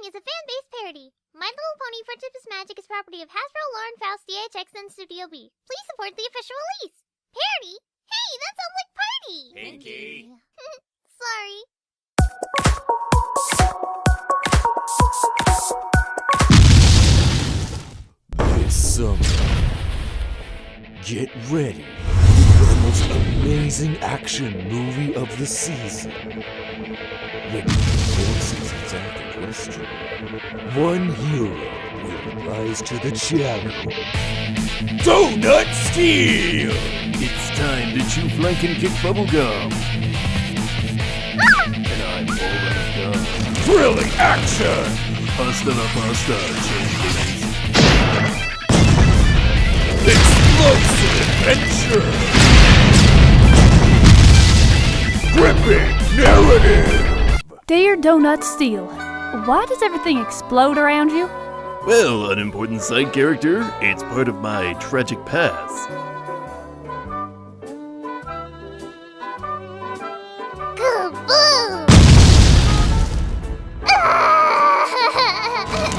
following is a fan-based parody. My Little Pony Friendship is Magic is property of Hasbro, Lauren, Faust, DHX, and Studio B. Please support the official release. Parody? Hey, that sounds like party! Pinky! Sorry. This summer, get ready for the most amazing action movie of the season. When the forces attack a question, one hero will rise to the challenge. Donut Steel! It's time to chew flank and kick bubblegum. And I'm all out of gum. Thrilling action! Hasta la pasta, change things. Explosive adventure! Gripping narrative! Dear Donut Steel, why does everything explode around you? Well, unimportant side character, it's part of my tragic past. Kaboom!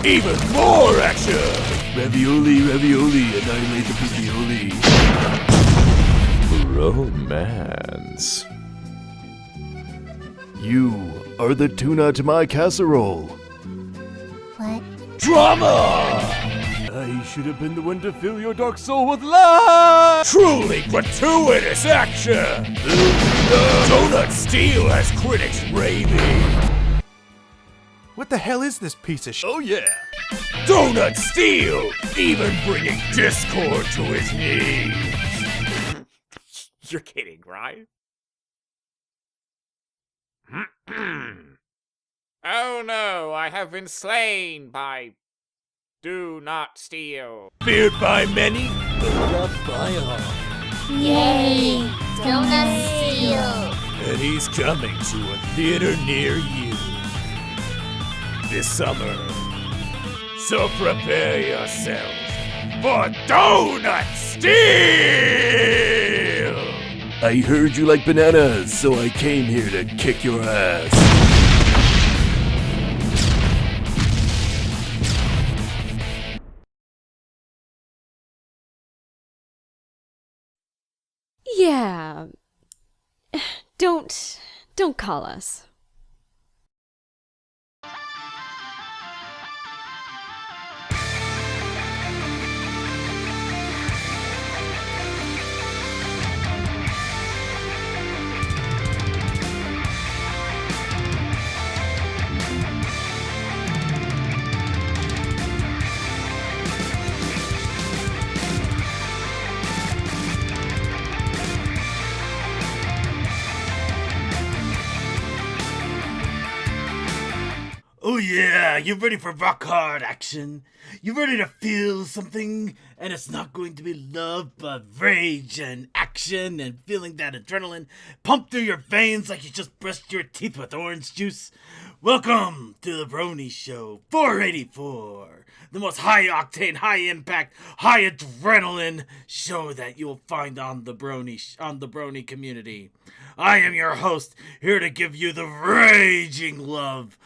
Even more action! Ravioli, ravioli, annihilate the pizzioli. Romance. You are the tuna to my casserole. What? Drama! I should have been the one to fill your dark soul with light! Truly gratuitous action! Donut Steel has critics raving! What the hell is this piece of shit? Oh yeah! Donut Steel even bringing discord to his knees! You're kidding, right? Oh no, I have been slain by... Do not steal. Feared by many, but loved by all. Yay! Donut Steel! And he's coming to a theater near you this summer. So prepare yourselves for Donut Steel! I heard you like bananas, so I came here to kick your ass. Yeah. Don't call us. Oh yeah, you ready for rock hard action? You ready to feel something? And it's not going to be love, but rage and action and feeling that adrenaline pump through your veins like you just brushed your teeth with orange juice. Welcome to the Brony Show 484, the most high octane, high impact, high adrenaline show that you'll find on the Brony community. I am your host, here to give you the raging love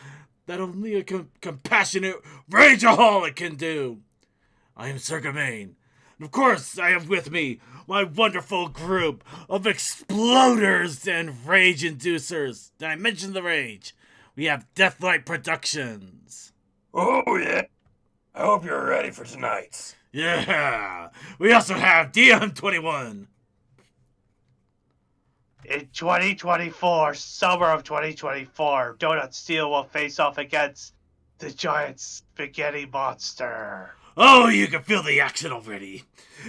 that only a compassionate rageaholic can do. I am Sir Gawain. And of course, I have with me my wonderful group of exploders and rage inducers. Did I mention the rage? We have Deathlight Productions. Oh yeah, I hope you're ready for tonight's. Yeah. We also have DM21. In 2024, summer of 2024, Donut Steel will face off against the giant spaghetti monster. Oh, you can feel the action already.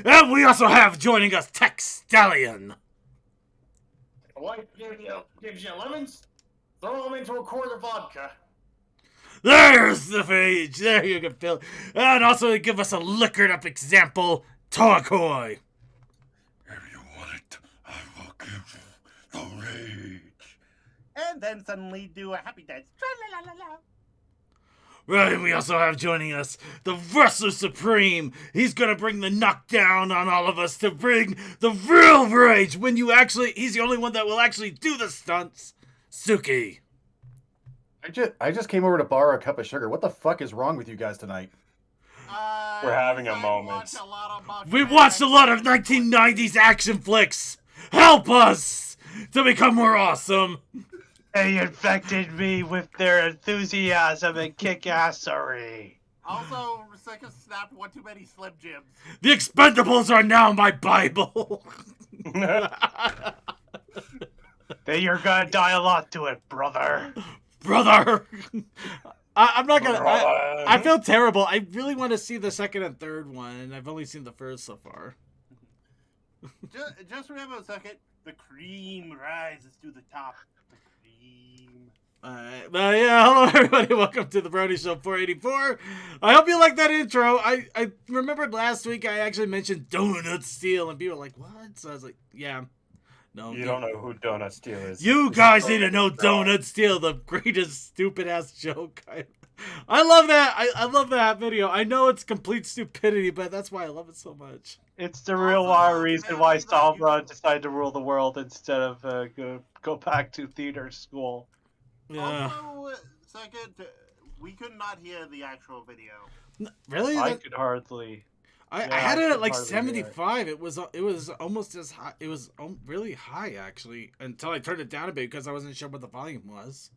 And we also have joining us Tech Stallion. What gives you lemons? Throw them into a quart of vodka. There's the page. There you can feel it. And also give us a liquored up example, Toakoi. If you want it, I will give you the rage. And then suddenly do a happy dance. Tra-la-la-la-la. Right, and we also have joining us the Wrestler Supreme. He's gonna bring the knockdown on all of us to bring the real rage when he's the only one that will actually do the stunts. Suki. I just came over to borrow a cup of sugar. What the fuck is wrong with you guys tonight? We're having a moment. We watched a lot of 1990s action flicks. Help us to become more awesome. They infected me with their enthusiasm and kick-assery. Also, Second snapped one too many Slim Jims. The Expendables are now my Bible. Then you're gonna die a lot to it, brother. Brother. I'm not gonna. I feel terrible. I really want to see the second and third one, and I've only seen the first so far. Just remember a second. The cream rises to the top. The cream. Alright, well, yeah, hello everybody, welcome to the Brony Show 484. I hope you like that intro. I remembered last week I actually mentioned Donut Steel, and people were like, what? So I was like, yeah. No, You don't know who Donut Steel is. You guys need to know Donut Steel, the greatest stupid-ass joke. I love that. I love that video. I know it's complete stupidity, but that's why I love it so much. It's the real reason why Sombra decided to rule the world instead of go back to theater school. Yeah. Also, second, we could not hear the actual video. Really? I could hardly. I had it at like 75. It was almost as high. It was really high actually until I turned it down a bit because I wasn't sure what the volume was.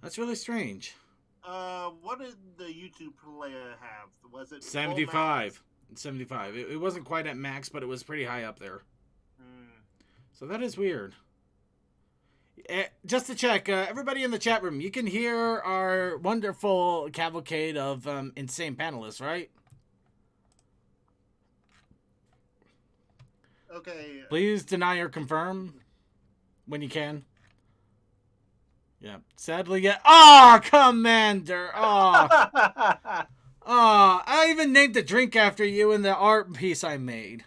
That's really strange. What did the YouTube player have? Was it 75? 75. It wasn't quite at max, but it was pretty high up there. So that is weird. Just to check, everybody in the chat room, you can hear our wonderful cavalcade of insane panelists, right? Okay. Please deny or confirm when you can. Yeah. Sadly, yeah. Oh, Commander. Oh. Oh, I even named the drink after you in the art piece I made.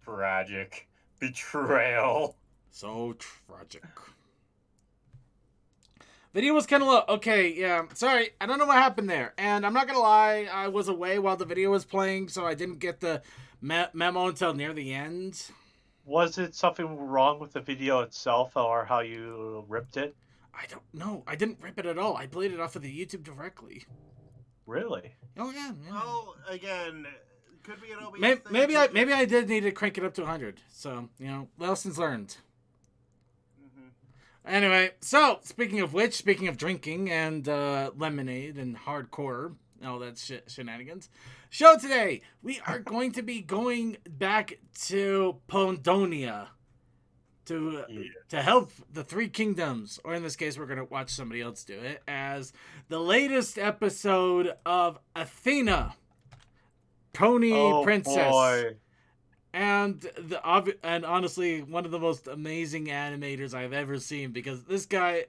Tragic. Betrayal. So tragic. Video was kind of low. Okay, yeah. Sorry, I don't know what happened there. And I'm not going to lie, I was away while the video was playing, so I didn't get the memo until near the end. Was it something wrong with the video itself or how you ripped it? I don't know. I didn't rip it at all. I played it off of the YouTube directly. Really? Oh, yeah. Well, again, could be an OBS maybe thing. maybe I did need to crank it up to 100. So, you know, lessons learned. Anyway, so, speaking of which, speaking of drinking and lemonade and hardcore, all that shenanigans, show today, we are going to be going back to Pondonia to help the Three Kingdoms, or in this case, we're going to watch somebody else do it, as the latest episode of Athena, Pony Princess. Boy. And honestly, one of the most amazing animators I've ever seen, because this guy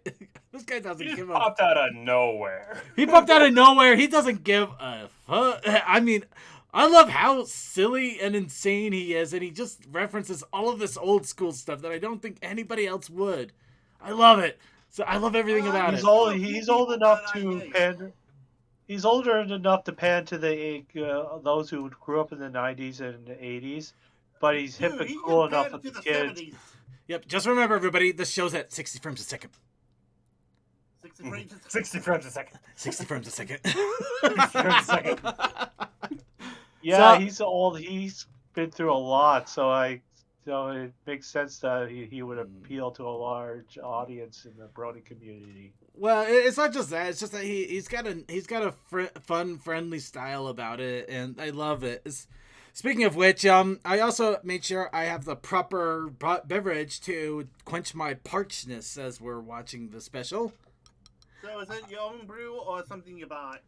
doesn't give a... Popped out of nowhere. He popped out of nowhere. He doesn't give a fuck. I mean, I love how silly and insane he is, and he just references all of this old school stuff that I don't think anybody else would. I love it. So I love everything about it. He's old enough to pan. He's older enough to pan to the those who grew up in the 90s and 80s. But he's hip and cool enough with the kids. 70s. Yep, just remember, everybody, this show's at 60 frames a second. 60 frames. 60 frames a second. 60 frames a second. 60 frames a second. Yeah, So- he's old. He's been through a lot, so it makes sense that he would appeal to a large audience in the Brony community. Well, it's not just that. It's just that he's got a fun, friendly style about it, and I love it. Speaking of which, I also made sure I have the proper beverage to quench my parchness as we're watching the special. So is it your own brew or something you bought?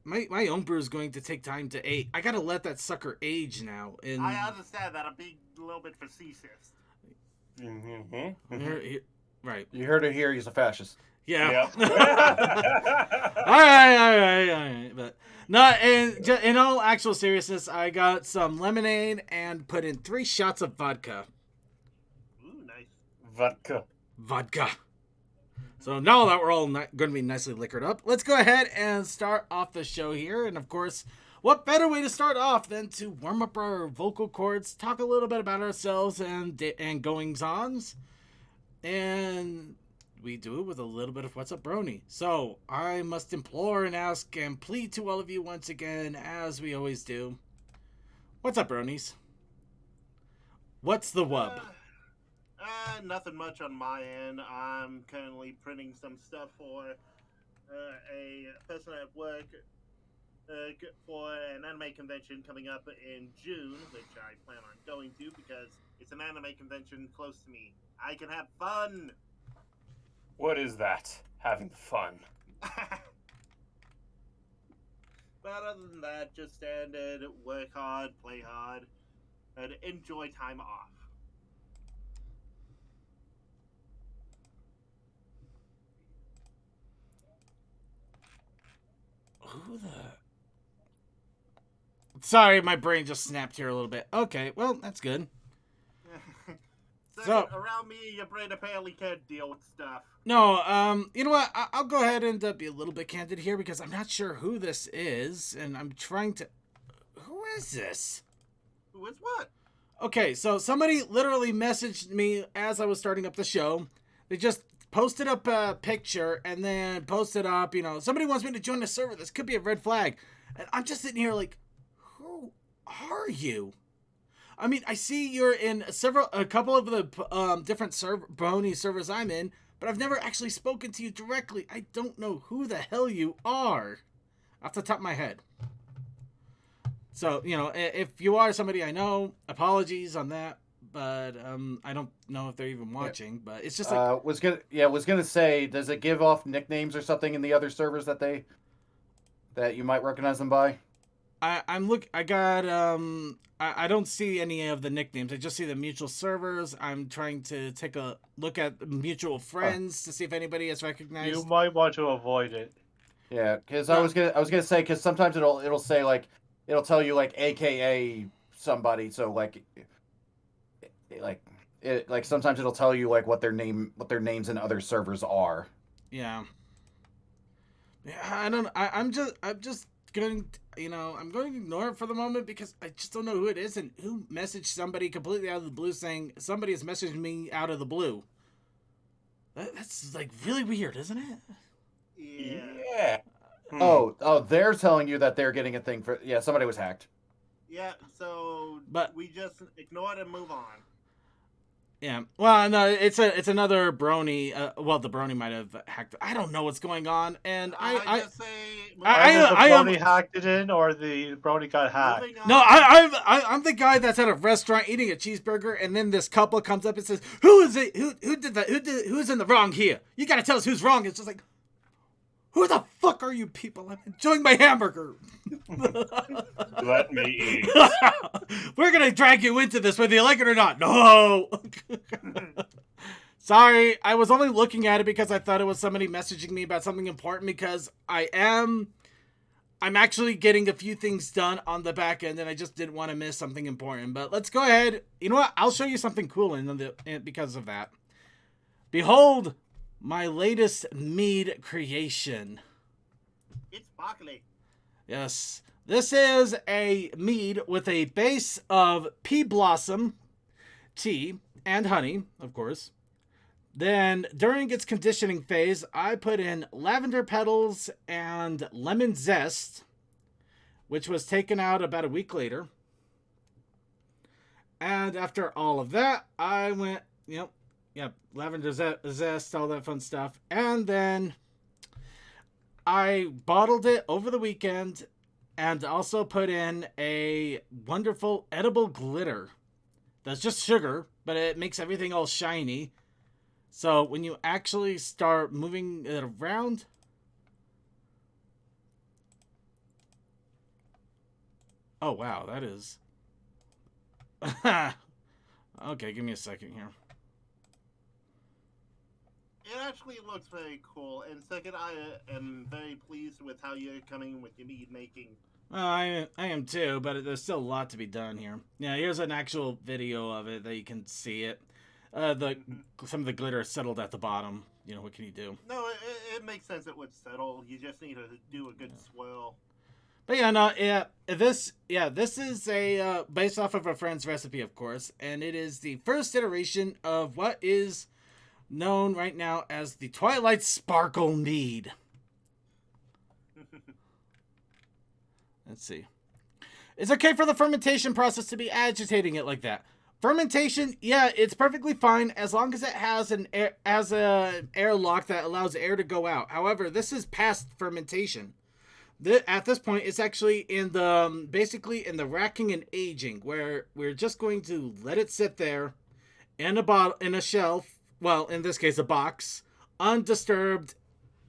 My own brew is going to take time to age. I gotta let that sucker age now. And I understand that. I'm being a little bit facetious. Right. You heard it here. He's a fascist. Yeah. Yep. all right. But no, in all actual seriousness, I got some lemonade and put in 3 shots of vodka. Ooh, nice. Vodka. So now that we're all going to be nicely liquored up, let's go ahead and start off the show here. And of course, what better way to start off than to warm up our vocal cords, talk a little bit about ourselves and goings-ons. And we do it with a little bit of What's Up Brony. So, I must implore and ask and plead to all of you once again, as we always do. What's up, Bronies? What's the wub? Nothing much on my end. I'm currently printing some stuff for a person at work for an anime convention coming up in June, which I plan on going to because it's an anime convention close to me. I can have fun! What is that? Having fun. But other than that, just standard, work hard, play hard, and enjoy time off. Who the... Sorry, my brain just snapped here a little bit. Okay, well, that's good. So, around me, your brain apparently can't deal with stuff. No, you know what? I'll go ahead and be a little bit candid here because I'm not sure who this is, and I'm trying to... Who is this? Who is what? Okay, so somebody literally messaged me as I was starting up the show. They just posted up a picture and then posted up, you know, somebody wants me to join the server. This could be a red flag. And I'm just sitting here like, who are you? I mean, I see you're in a couple of the different Brony servers I'm in, but I've never actually spoken to you directly. I don't know who the hell you are off the top of my head. So, you know, if you are somebody I know, apologies on that, but I don't know if they're even watching, but it's just like... was gonna say, does it give off nicknames or something in the other servers that you might recognize them by? I don't see any of the nicknames. I just see the mutual servers. I'm trying to take a look at mutual friends to see if anybody has recognized. You might want to avoid it. Yeah, because I was gonna say, because sometimes it'll say like, it'll tell you like AKA somebody, so like sometimes it'll tell you like what their names in other servers are. Yeah. Yeah, I'm just going to, you know, I'm going to ignore it for the moment because I just don't know who it is and who messaged somebody completely out of the blue saying somebody has messaged me out of the blue. That's like really weird, isn't it? Yeah. Oh, they're telling you that they're getting a thing for... Yeah, somebody was hacked. Yeah, so we just ignore it and move on. Yeah. Well, no, it's another Brony. Well, the Brony might have hacked. I don't know what's going on, and Either the Brony hacked it in, or the Brony got hacked. No, I'm the guy that's at a restaurant eating a cheeseburger, and then this couple comes up and says, "Who is it? Who did that? Who's in the wrong here? You got to tell us who's wrong." It's just like, who the fuck are you people? I'm enjoying my hamburger. Let me eat. We're going to drag you into this whether you like it or not. No. Sorry, I was only looking at it because I thought it was somebody messaging me about something important because I'm actually getting a few things done on the back end and I just didn't want to miss something important. But let's go ahead. You know what? I'll show you something cool because of that. Behold my latest mead creation. It's sparkly. Yes. This is a mead with a base of pea blossom, tea, and honey, of course. Then, during its conditioning phase, I put in lavender petals and lemon zest, which was taken out about a week later. And after all of that, I went, lavender zest, all that fun stuff. And then I bottled it over the weekend and also put in a wonderful edible glitter. That's just sugar, but it makes everything all shiny. So when you actually start moving it around... Oh, wow, that is... Okay, give me a second here. It actually looks very cool, and second, I am very pleased with how you're coming with your mead making. I am too, but there's still a lot to be done here. Yeah, here's an actual video of it that you can see it. Some of the glitter settled at the bottom. You know, what can you do? No, it makes sense it would settle. You just need to do a good swirl. But yeah, no, this is a based off of a friend's recipe, of course, and it is the first iteration of what is known right now as the Twilight Sparkle Mead. Let's see. It's okay for the fermentation process to be agitating it like that. Fermentation, yeah, it's perfectly fine as long as it has an airlock that allows air to go out. However, this is past fermentation. At this point, it's actually in the basically in the racking and aging, where we're just going to let it sit there in a bottle, in a shelf. Well, in this case, a box, undisturbed,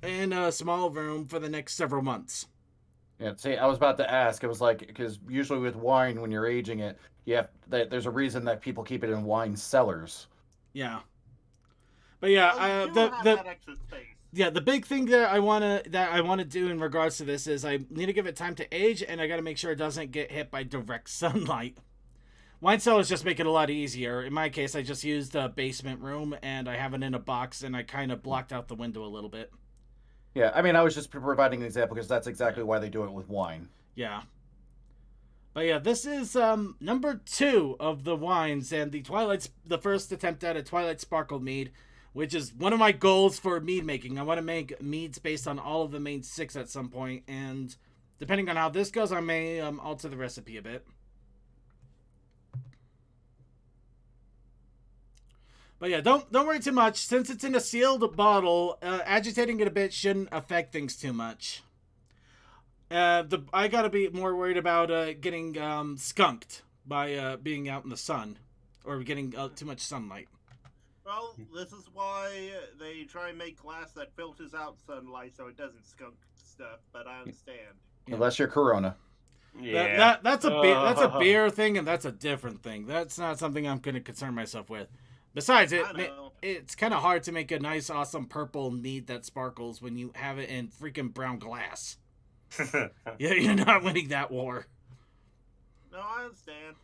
in a small room for the next several months. Yeah, see, I was about to ask. It was like, because usually with wine, when you're aging it, there's a reason that people keep it in wine cellars. Yeah. But yeah, the big thing that I wanna do in regards to this is I need to give it time to age, and I got to make sure it doesn't get hit by direct sunlight. Wine cellars just make it a lot easier. In my case, I just used a basement room, and I have it in a box, and I kind of blocked out the window a little bit. Yeah, I mean, I was just providing an example because that's exactly why they do it with wine. Yeah. But yeah, this is number 2 of the wines, and the first attempt at a Twilight Sparkle mead, which is one of my goals for mead making. I want to make meads based on all of the main 6 at some point, and depending on how this goes, I may alter the recipe a bit. But yeah, don't worry too much. Since it's in a sealed bottle, agitating it a bit shouldn't affect things too much. I gotta be more worried about getting skunked by being out in the sun or getting too much sunlight. Well, this is why they try and make glass that filters out sunlight so it doesn't skunk stuff. But I understand. Yeah. Unless you're Corona. Yeah, that's a beer thing, and that's a different thing. That's not something I'm gonna concern myself with. Besides, it's kind of hard to make a nice, awesome purple mead that sparkles when you have it in freaking brown glass. Yeah, you're not winning that war. No, I understand.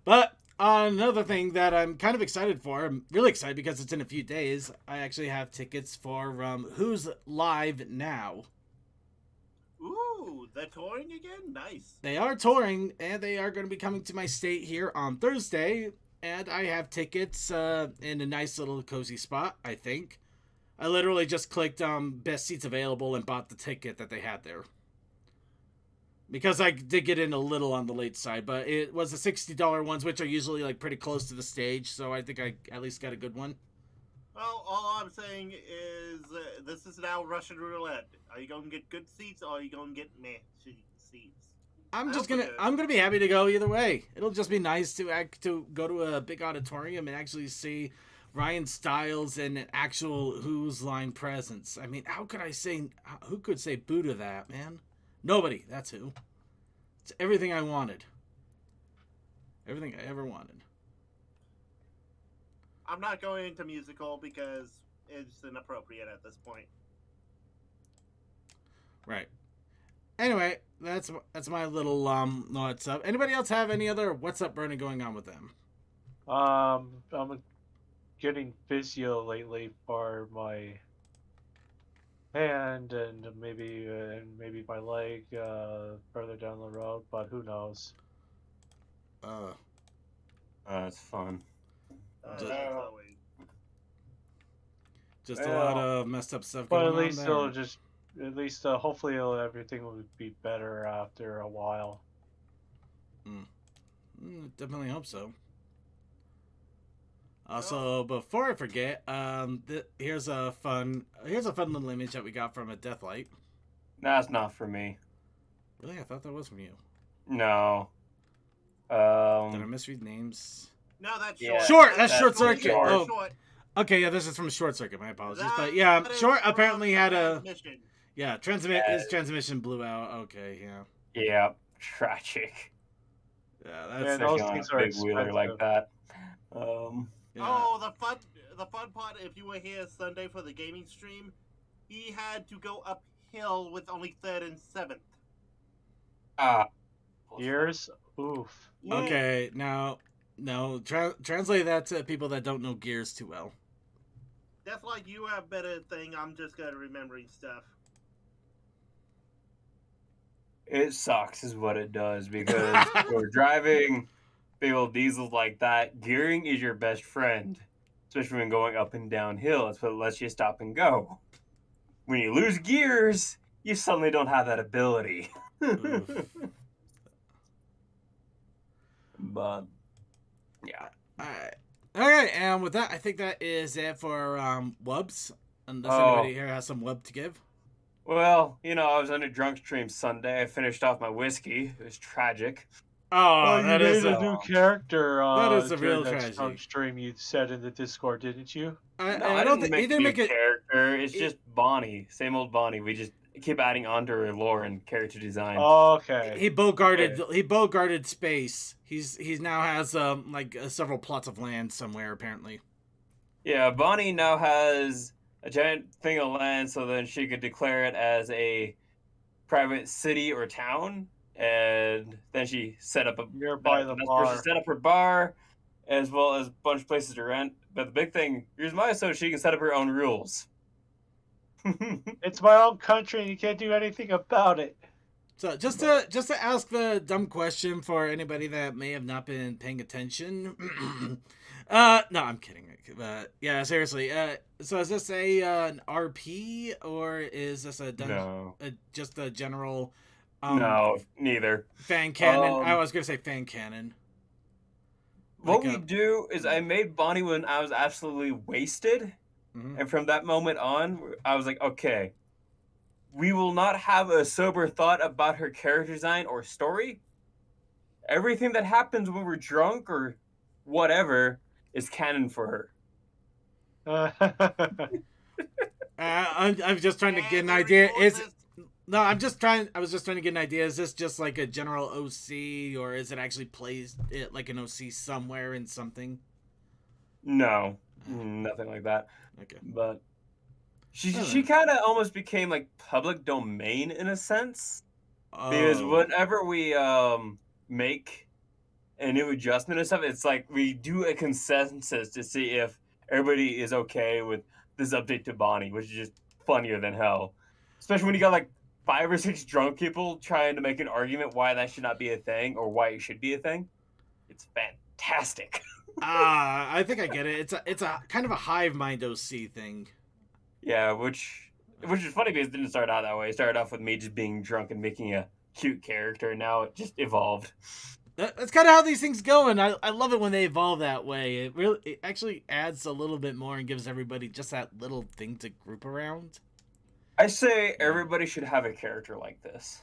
But another thing that I'm kind of excited for, I'm really excited because it's in a few days. I actually have tickets for Who's Live Now. Ooh, they're touring again? Nice. They are touring, and they are going to be coming to my state here on Thursday. And I have tickets in a nice little cozy spot, I think. I literally just clicked best seats available and bought the ticket that they had there. Because I did get in a little on the late side, but it was the $60 ones, which are usually like pretty close to the stage, so I think I at least got a good one. Well, all I'm saying is this is now Russian roulette. Are you going to get good seats or are you going to get meh seats? I'm gonna be happy to go either way. It'll just be nice to go to a big auditorium and actually see Ryan Stiles in an actual Who's Line presence. I mean, who could say boo to that, man? Nobody. That's who. It's everything I wanted. Everything I ever wanted. I'm not going into musical because it's inappropriate at this point. Right. Anyway, that's my little what's up. Anybody else have any other what's up Brony going on with them? I'm getting physio lately for my hand and maybe my leg further down the road, but who knows? That's fun. Just a lot of messed up stuff but going at least on it'll there. just hopefully everything will be better after a while. Definitely hope so. Also, before I forget, here's a fun little image that we got from a Deathlight. That's not for me. Really, I thought that was from you. No. Did I misread names? No, that's Yeah. Short. That's Short Circuit. Short. Oh, Short. okay, yeah, this is from Short Circuit. My apologies, but yeah, Short apparently had a his transmission blew out. Okay, yeah. Yeah, tragic. Yeah, Man, that's those Especially things on are a big wheeler like expensive. that. yeah. Oh, the fun part, if you were here Sunday for the gaming stream, he had to go uphill with only 3rd and 7th. Years? Oof. Yeah. Okay, now, no, translate that to people that don't know Gears too well. That's like you have better thing, I'm just good at remembering stuff. It sucks is what it does, because for driving big old diesels like that, gearing is your best friend. especially when going up and downhill. It's what lets you stop and go. When you lose gears, you suddenly don't have that ability. But yeah. Okay, and with that, I think that is it for wubs. Unless anybody here has some wub to give. Well, I was on a drunk stream Sunday. I finished off my whiskey. It was tragic. Oh, that is a new character. That is a during real that tragedy. drunk stream you said in the Discord, didn't you? I don't think he didn't make a character. It's just Bonnie, same old Bonnie. We just keep adding onto her lore and character design. Okay. He bogarted space. He's now has several plots of land somewhere apparently. Yeah, Bonnie now has a giant thing of land, so then she could declare it as a private city or town, and then she set up a nearby the bar. Where she set up her bar, as well as a bunch of places to rent. But the big thing, here's my so she can set up her own rules. It's my own country, and you can't do anything about it. So just to ask the dumb question for anybody that may have not been paying attention. No, I'm kidding. Yeah, seriously. So is this an RP or is this just a general? No, neither. Fan canon. I was gonna say fan canon. What we do is I made Bonnie when I was absolutely wasted, and from that moment on, I was like, okay, we will not have a sober thought about her character design or story. Everything that happens when we're drunk or whatever is canon for her. I'm just trying to get an idea. I was just trying to get an idea. Is this just like a general OC, or is it actually plays it like an OC somewhere in something? No, nothing like that. Okay, but she kind of almost became like public domain in a sense, because whenever we make a new adjustment and stuff, it's like we do a consensus to see if everybody is okay with this update to Bonnie, which is just funnier than hell. Especially when you got like 5 or 6 drunk people trying to make an argument why that should not be a thing or why it should be a thing. It's fantastic. I think I get it. It's a kind of a hive mind OC thing. Yeah, which is funny because it didn't start out that way. It started off with me just being drunk and making a cute character, and now it just evolved. That's kind of how these things go, and I love it when they evolve that way. It actually adds a little bit more and gives everybody just that little thing to group around. I say everybody should have a character like this.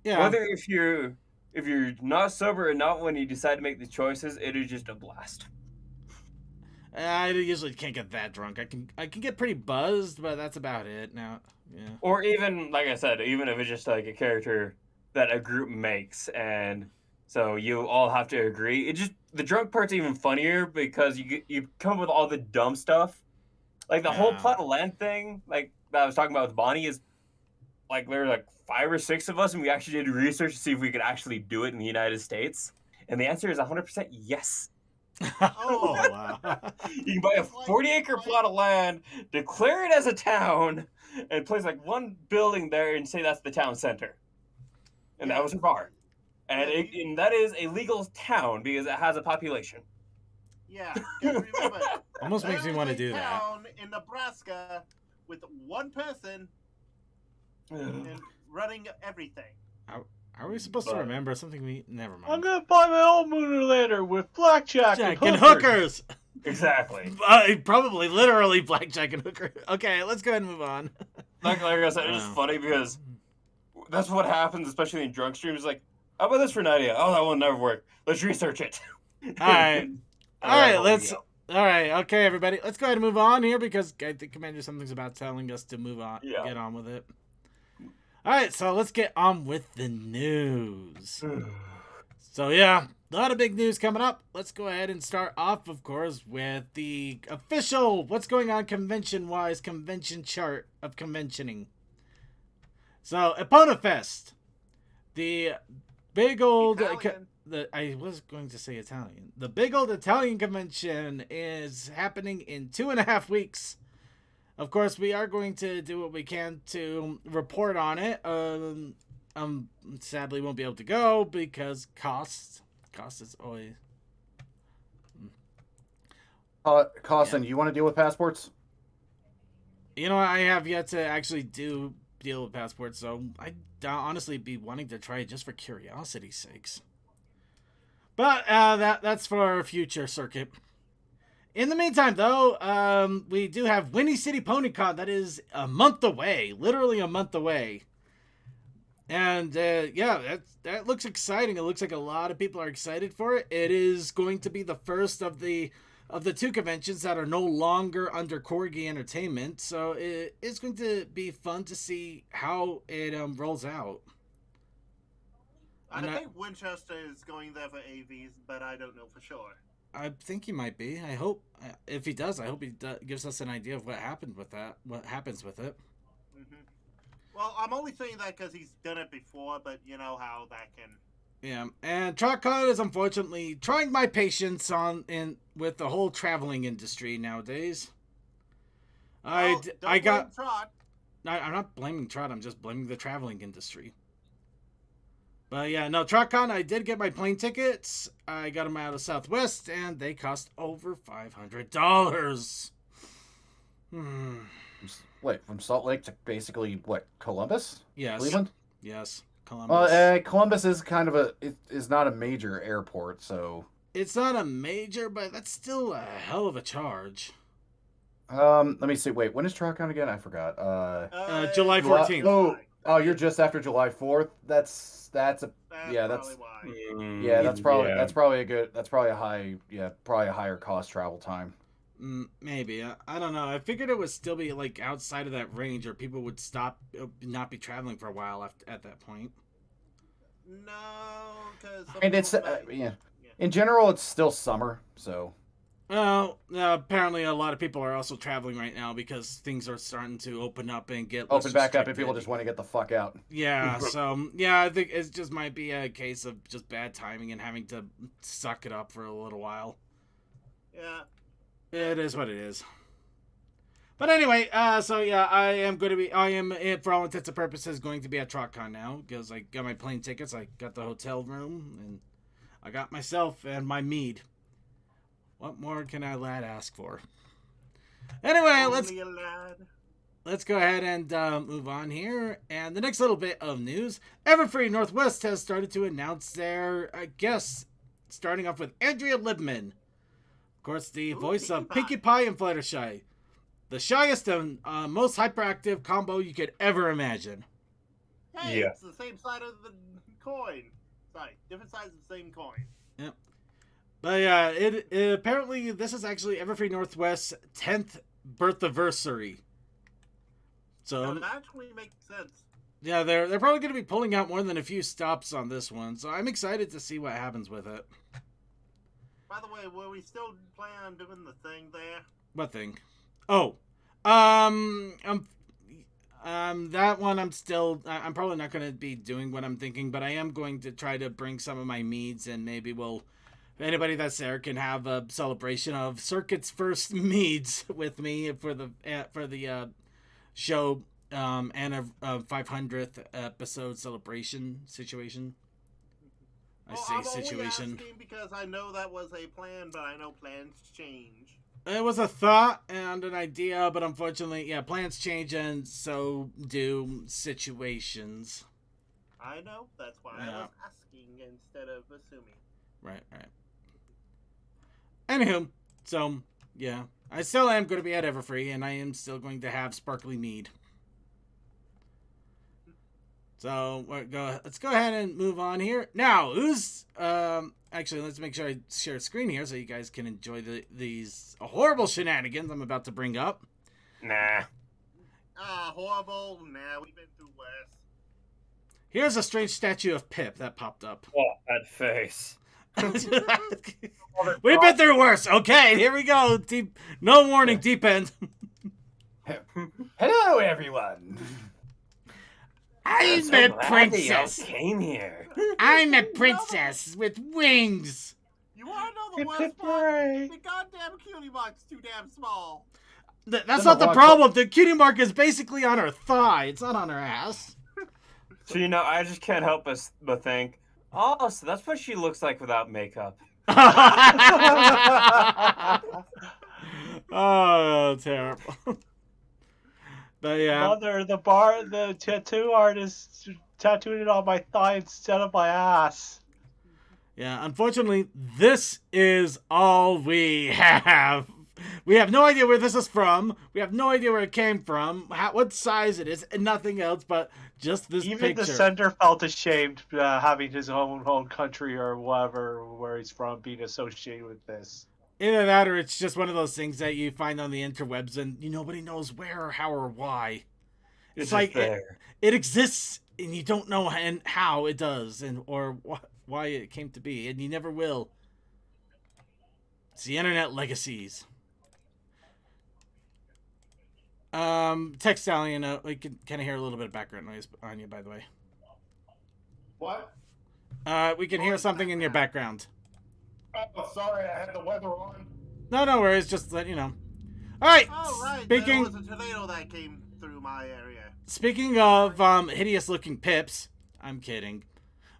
Yeah. Whether if you're not sober or not, when you decide to make the choices, it is just a blast. I usually can't get that drunk. I can get pretty buzzed, but that's about it. Now, yeah. Or even like I said, even if it's just like a character that a group makes, and so you all have to agree. It just the drunk part's even funnier because you come up with all the dumb stuff, like the whole plot of land thing, like that I was talking about with Bonnie is like there were like 5 or 6 of us, and we actually did research to see if we could actually do it in the United States, and the answer is 100% yes. Oh wow! You can buy a 40-acre plot of land, declare it as a town, and place like one building there and say that's the town center, and that was her bar, and that is a legal town because it has a population. Yeah, remember, almost makes me want to do that. Town in Nebraska with one person and running everything. Are we supposed to remember something never mind. I'm gonna buy my own Mooner later with blackjack and hookers. Exactly. Probably literally blackjack and hooker. Okay, let's go ahead and move on. Like I said, it's just funny because that's what happens, especially in drunk streams. Like, how about this for an idea? Oh, that will never work. Let's research it. All right. All right. Okay, everybody. Let's go ahead and move on here because I think Commander Something's about telling us to move on. Yeah. Get on with it. All right, so let's get on with the news. So, yeah, a lot of big news coming up. Let's go ahead and start off, of course, with the official what's going on convention-wise convention chart of conventioning. So, Epona Fest, the big old... I was going to say Italian. The big old Italian convention is happening in 2.5 weeks. Of course, we are going to do what we can to report on it. Sadly won't be able to go because cost is always... Costin, you want to deal with passports? You know, I have yet to actually deal with passports, so I'd honestly be wanting to try it just for curiosity's sakes. But that's for our future circuit. In the meantime, though, we do have Windy City PonyCon. That is a month away, literally a month away. And yeah, that looks exciting. It looks like a lot of people are excited for it. It is going to be the first of the two conventions that are no longer under Corgi Entertainment. So it's going to be fun to see how it rolls out. I think Winchester is going there for AVs, but I don't know for sure. I think he might be. I hope if he does, I hope he gives us an idea of what happened with that. What happens with it. Mm-hmm. Well, I'm only saying that because he's done it before, but you know how that can. Yeah, and TrotCon is unfortunately trying my patience with the whole traveling industry nowadays. Well, I got. Trot. I'm not blaming Trot. I'm just blaming the traveling industry. But yeah, no, TrotCon, I did get my plane tickets. I got them out of Southwest, and they cost over $500. Wait, from Salt Lake to basically what, Columbus? Yes. Cleveland? Yes, Columbus. Columbus is kind of is not a major airport, so. It's not a major, but that's still a hell of a charge. Let me see. Wait, when is TrotCon again? I forgot. July 14th. Oh, you're just after July 4th. That's probably why. Yeah, that's probably a higher cost travel time. Maybe. I don't know. I figured it would still be like outside of that range, or people would not be traveling for a while at that point. No, because. And it's in general, it's still summer, so. Apparently a lot of people are also traveling right now because things are starting to open up and get open back up, and people just want to get the fuck out. Yeah, so yeah, I think it just might be a case of just bad timing and having to suck it up for a little while. Yeah. It is what it is. But anyway, so yeah, I am, for all intents and purposes, going to be at TrotCon now because I got my plane tickets, I got the hotel room, and I got myself and my mead. What more can a lad ask for? Anyway, let's go ahead and move on here. And the next little bit of news, Everfree Northwest has started to announce their guests, starting off with Andrea Libman. Of course, the voice of Pinkie Pie and Fluttershy. The shyest and most hyperactive combo you could ever imagine. Hey, it's the same side of the coin. Sorry, different sides of the same coin. Yep. But yeah, it apparently this is actually Everfree Northwest's 10th birthniversary. So that actually makes sense. Yeah, they're probably going to be pulling out more than a few stops on this one, so I'm excited to see what happens with it. By the way, were we still planning on doing the thing there? What thing? Oh, that one I'm probably not going to be doing what I'm thinking, but I am going to try to bring some of my meads, and maybe anybody that's there can have a celebration of Circuit's first meads with me for the show and a 500th episode celebration situation. I say situation. I'm only asking because I know that was a plan, but I know plans change. It was a thought and an idea, but unfortunately, yeah, plans change and so do situations. I know. That's why I was asking instead of assuming. Right. Anywho, so, yeah. I still am going to be at Everfree, and I am still going to have Sparkly Mead. So, let's go ahead and move on here. Now, actually, let's make sure I share a screen here so you guys can enjoy these horrible shenanigans I'm about to bring up. Nah. Horrible? Nah, we've been through worse. Here's a strange statue of Pip that popped up. Oh, that face. We've been through worse. Okay, here we go. No warning, deep end. Hello, everyone. I'm a princess. Came here. I'm a princess with wings. You want to know the worst part? The goddamn cutie mark's too damn small. That's not the problem. The cutie mark is basically on her thigh. It's not on her ass. So, I just can't help but think, oh, so that's what she looks like without makeup. Oh, terrible. But yeah. Mother, the tattoo artist tattooed it on my thigh instead of my ass. Yeah, unfortunately, this is all we have. We have no idea where this is from. We have no idea where it came from, what size it is, and nothing else but just this Even picture. the sender felt ashamed having his own home country or whatever where he's from being associated with this. Either that or it's just one of those things that you find on the interwebs and nobody knows where or how or why. It's like there. It exists and you don't know how it does or why it came to be, and you never will. It's the internet legacies. Tech Stallion, we can kind of hear a little bit of background noise on you, by the way. What? We can hear something in your background. Oh, sorry, I had the weather on. No worries, just let you know. Alright, Oh, right. speaking... There was a tornado that came through my area. Speaking of hideous-looking pips, I'm kidding.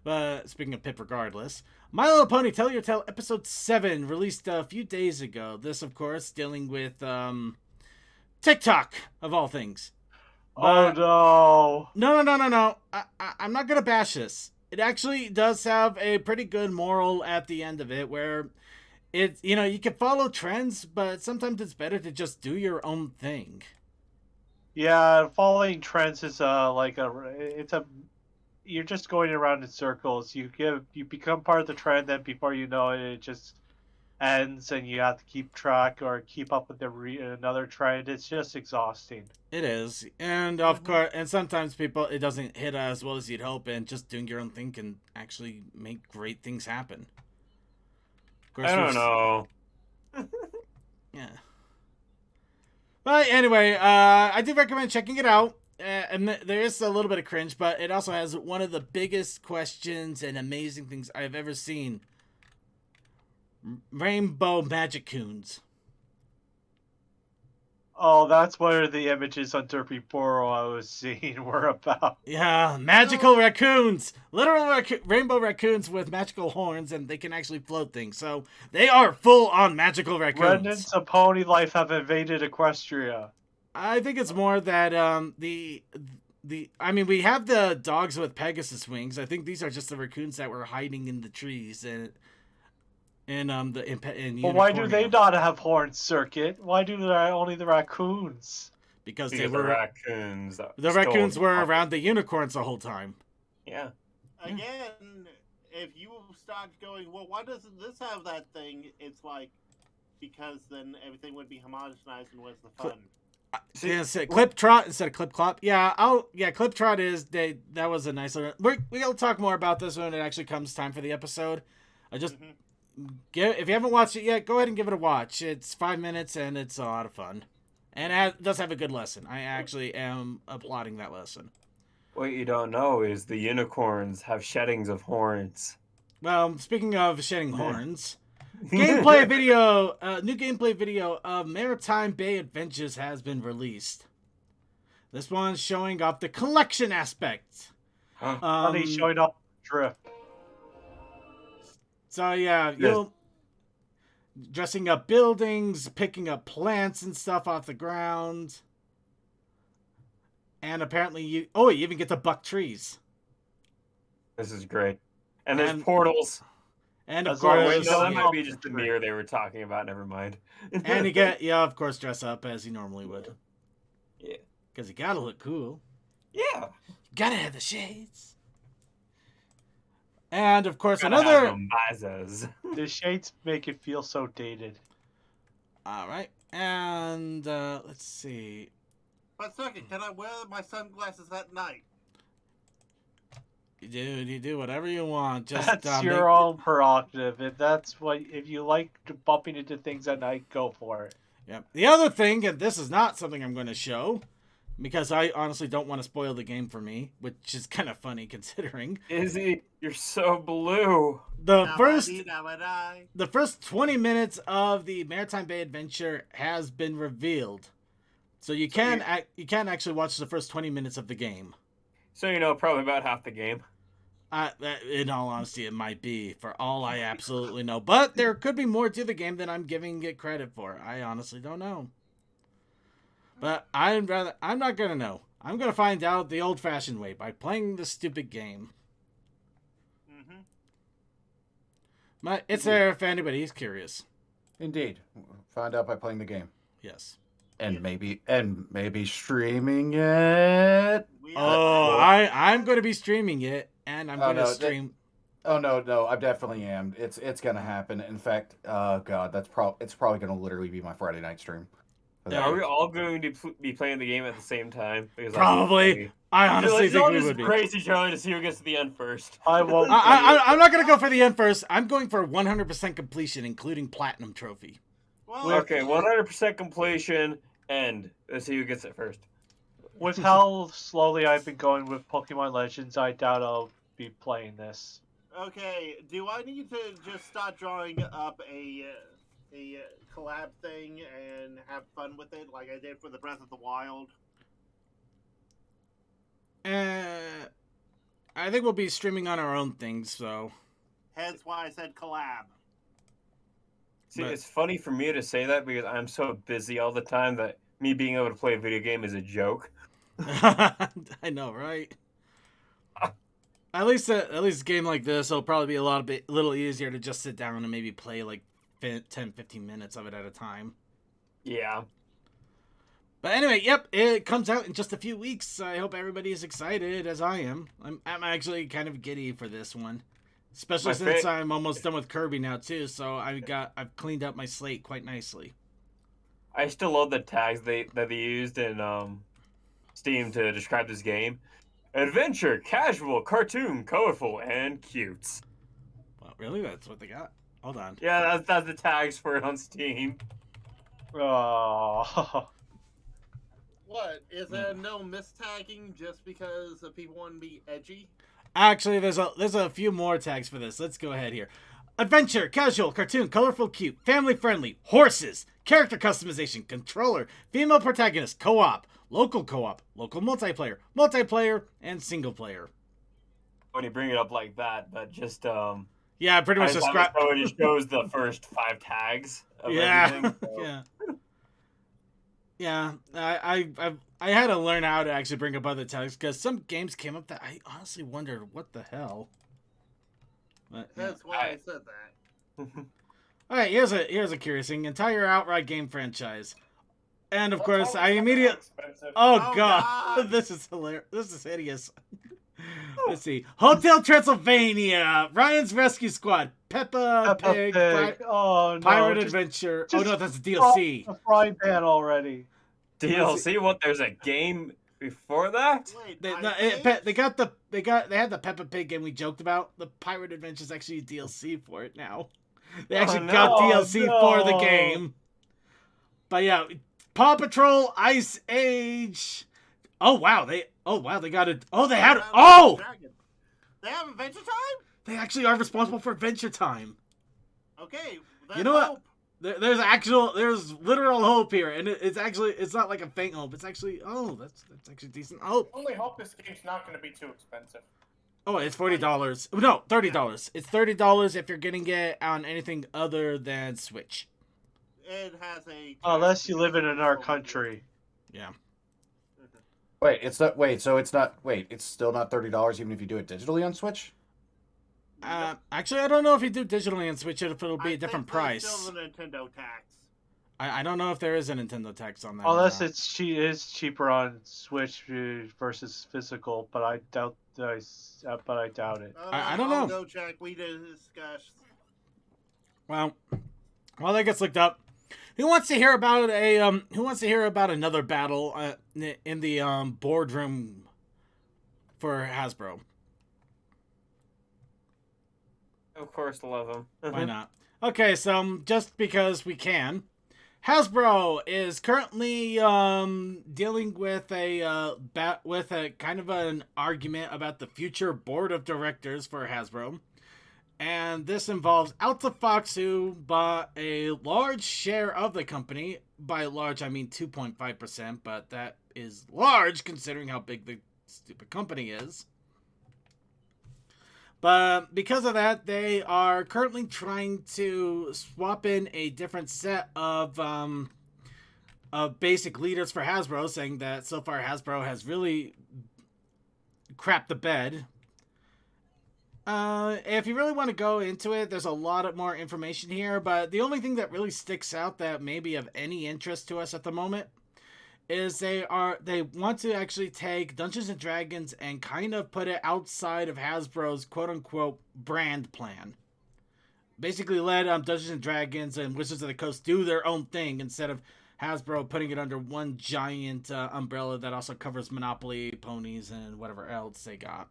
But speaking of pip regardless, My Little Pony Tell Your Tale Episode 7 released a few days ago. This, of course, dealing with TikTok, of all things. Oh, no. No. I'm not going to bash this. It actually does have a pretty good moral at the end of it, where it's, you can follow trends, but sometimes it's better to just do your own thing. Yeah, following trends is you're just going around in circles. You become part of the trend, then before you know it, it just ends, and you have to keep track or keep up with another trend. It's just exhausting. It is, and of course, and sometimes it doesn't hit as well as you'd hope, and just doing your own thing can actually make great things happen. Of course, I don't know. Yeah. But anyway, I do recommend checking it out. And there is a little bit of cringe, but it also has one of the biggest questions and amazing things I've ever seen. Rainbow Magicoons. Oh, that's what the images on Derpy Boro I was seeing were about. Yeah, magical raccoons. Literal rainbow raccoons with magical horns, and they can actually float things. So they are full on magical raccoons. Remnants of pony life have invaded Equestria. I think it's more that we have the dogs with Pegasus wings. I think these are just the raccoons that were hiding in the trees and But why do they not have horns, Circuit? Why do only the raccoons? Because the raccoons. The raccoons were around the unicorns the whole time. Yeah. Again, if you start going, well, why doesn't this have that thing? It's like, because then everything would be homogenized, and where's the fun? Clip Trot instead of Clip Clop. Clip Trot is that was a nice little. We'll talk more about this when it actually comes time for the episode. I just if you haven't watched it yet, go ahead and give it a watch. It's 5 minutes and it's a lot of fun, and it does have a good lesson. I actually am applauding that lesson. What you don't know is the unicorns have sheddings of horns. Well, speaking of shedding horns. Gameplay video, new gameplay video of Maritime Bay Adventures has been released. This one's showing off the collection aspect. He's showing off drift. So yeah, you'll dressing up buildings, picking up plants and stuff off the ground, and apparently you even get to buck trees. This is great, and there's portals. And of course, that might be just the mirror they were talking about. Never mind. And you get, of course, dress up as you normally would. Yeah. Because you gotta look cool. Yeah. You gotta have the shades. And of course, The shades make it feel so dated. All right, and let's see. But second, can I wear my sunglasses at night? You do whatever you want. Just that's your own prerogative. If you like bumping into things at night, go for it. Yep. The other thing, and this is not something I'm going to show, because I honestly don't want to spoil the game for me, which is kind of funny considering. Izzy, you're so blue. The first 20 minutes of the Maritime Bay Adventure has been revealed, so you can actually watch the first 20 minutes of the game. So you know probably about half the game. In all honesty, it might be, for all I absolutely know. But there could be more to the game than I'm giving it credit for. I honestly don't know. But I'm not gonna know. I'm gonna find out the old-fashioned way by playing this stupid game. Mm-hmm. But it's there if anybody's curious. Indeed. Find out by playing the game. Yes. And maybe streaming it. I'm going to be streaming it, and I'm going to stream. Oh no, I definitely am. It's gonna happen. In fact, God, it's probably gonna literally be my Friday night stream. Are we all going to be playing the game at the same time? Because Probably. I honestly think we would be. Race each other to see who gets to the end first. I won't. I'm not going to go for the end first. I'm going for 100% completion, including platinum trophy. Well, Okay, 100% completion, end. Let's see who gets it first. With how slowly I've been going with Pokemon Legends, I doubt I'll be playing this. Okay, do I need to just start drawing up a collab thing and have fun with it like I did for the Breath of the Wild? I think we'll be streaming on our own things, so. Hence why I said collab. See, it's funny for me to say that because I'm so busy all the time that me being able to play a video game is a joke. I know, right? At least a game like this will probably be a little easier to just sit down and maybe play like 10-15 minutes of it at a time. Yeah. But anyway, yep, it comes out in just a few weeks. I hope everybody is excited as I am. I'm actually kind of giddy for this one. Especially since I'm almost done with Kirby now too, so I've cleaned up my slate quite nicely. I still love the tags that they used in Steam to describe this game. Adventure, casual, cartoon, colorful, and cute. Well, really? That's what they got? Hold on. Yeah, that's the tags for it on Steam. Oh. What? Is there no mistagging just because people want to be edgy? Actually, there's a few more tags for this. Let's go ahead here. Adventure, casual, cartoon, colorful, cute, family friendly, horses, character customization, controller, female protagonist, co-op, local multiplayer, and single player. When you bring it up like that, but just yeah, pretty much describe. It just shows the first 5 tags. Of everything, so. Yeah. I had to learn how to actually bring up other tags because some games came up that I honestly wondered what the hell. But, That's why I said that. All right, here's a curious thing: entire outright game franchise, and of course I immediately. Oh god, this is hilarious! This is hideous. Let's see: Hotel Transylvania, Ryan's Rescue Squad, Peppa Pig. Oh no! Pirate Adventure. Oh no, that's a DLC. The frying pan already. DLC? What? There's a game before that? Wait, They had the Peppa Pig game we joked about. The Pirate Adventure is actually a DLC for it now. They actually got DLC for the game. But yeah, Paw Patrol, Ice Age. Oh wow, they got it. Oh, they had They have Adventure Time? They actually are responsible for Adventure Time. Okay. You know what? There's literal hope here, and it's not like a faint hope. It's actually that's actually decent hope. Only hope this game's not going to be too expensive. Oh, it's $40. No, $30. It's $30 if you're getting it on anything other than Switch. It has a. Unless you live in our country. Yeah. Wait, it's not. Wait, so it's not. Wait, it's still not $30 even if you do it digitally on Switch. Actually, I don't know if you do digitally on Switch if it'll be a different price. Still the Nintendo tax. I don't know if there is a Nintendo tax on that. Unless it's cheaper on Switch versus physical, but I doubt it. I don't know. I'll go check. We discussed. Well, while that gets looked up, who wants to hear about another battle in the boardroom for Hasbro? Of course, love them. Why not? Okay, so just because we can, Hasbro is currently dealing with a kind of an argument about the future board of directors for Hasbro, and this involves Alta Fox, who bought a large share of the company. By large, I mean 2.5%, but that is large considering how big the stupid company is. But because of that, they are currently trying to swap in a different set of basic leaders for Hasbro, saying that so far Hasbro has really crapped the bed. If you really want to go into it, there's a lot of more information here, but the only thing that really sticks out that may be of any interest to us at the moment is they want to actually take Dungeons and Dragons and kind of put it outside of Hasbro's quote-unquote brand plan. Basically let Dungeons and Dragons and Wizards of the Coast do their own thing instead of Hasbro putting it under one giant umbrella that also covers Monopoly, ponies, and whatever else they got.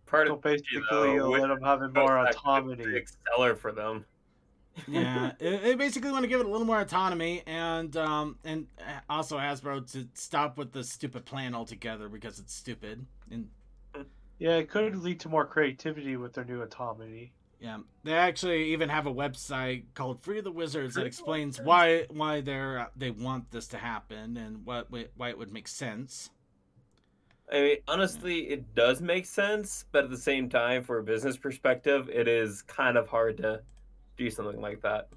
Part So of basically, you'll let them have more autonomy. Big seller for them. Yeah, they basically want to give it a little more autonomy, and also Hasbro to stop with the stupid plan altogether because it's stupid. And yeah, it could lead to more creativity with their new autonomy. Yeah, they actually even have a website called Free the Wizards that explains why they want this to happen and why it would make sense. I mean, honestly, it does make sense, but at the same time, for a business perspective, it is kind of hard to do something like that.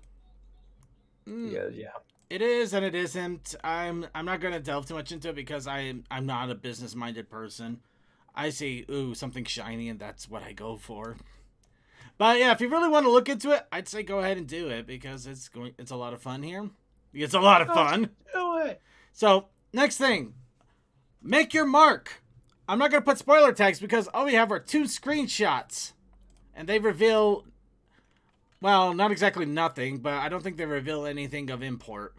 Yeah. It is and it isn't. I'm not going to delve too much into it because I'm not a business-minded person. I see, ooh, something shiny, and that's what I go for. But yeah, if you really want to look into it, I'd say go ahead and do it because it's a lot of fun here. It's a lot of fun. Do it. So, next thing. Make your mark. I'm not going to put spoiler tags because all we have are 2 screenshots. And they reveal, well, not exactly nothing, but I don't think they reveal anything of import.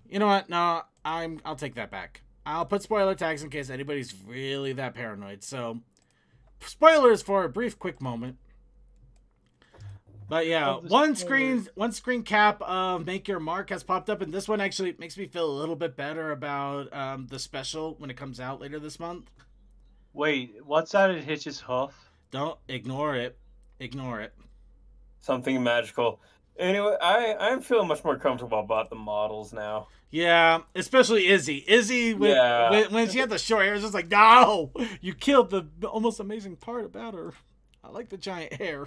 You know what? No, I'll take that back. I'll put spoiler tags in case anybody's really that paranoid. So, spoilers for a brief, quick moment. But yeah, one screen cap of Make Your Mark has popped up, and this one actually makes me feel a little bit better about the special when it comes out later this month. Wait, what's that in Hitch's hoof? Don't ignore it. Ignore it. Something magical. Anyway, I'm feeling much more comfortable about the models now. Yeah, especially Izzy. Izzy, when she had the short hair, it was just like, no! You killed the almost amazing part about her. I like the giant hair.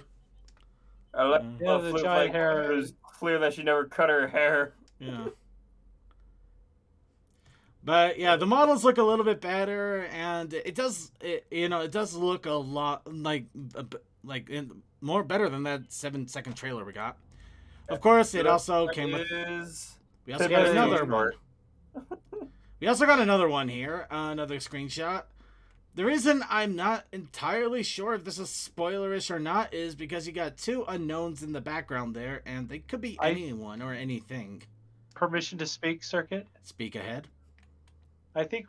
I like the giant hair. It was clear that she never cut her hair. Yeah. But yeah, the models look a little bit better, and it does look a lot like more better than that 7-second trailer we got. Of course, it also came with. We also got another one. We also got another one here, another screenshot. The reason I'm not entirely sure if this is spoilerish or not is because you got 2 unknowns in the background there, and they could be anyone or anything. Permission to speak, Circuit? Speak ahead. I think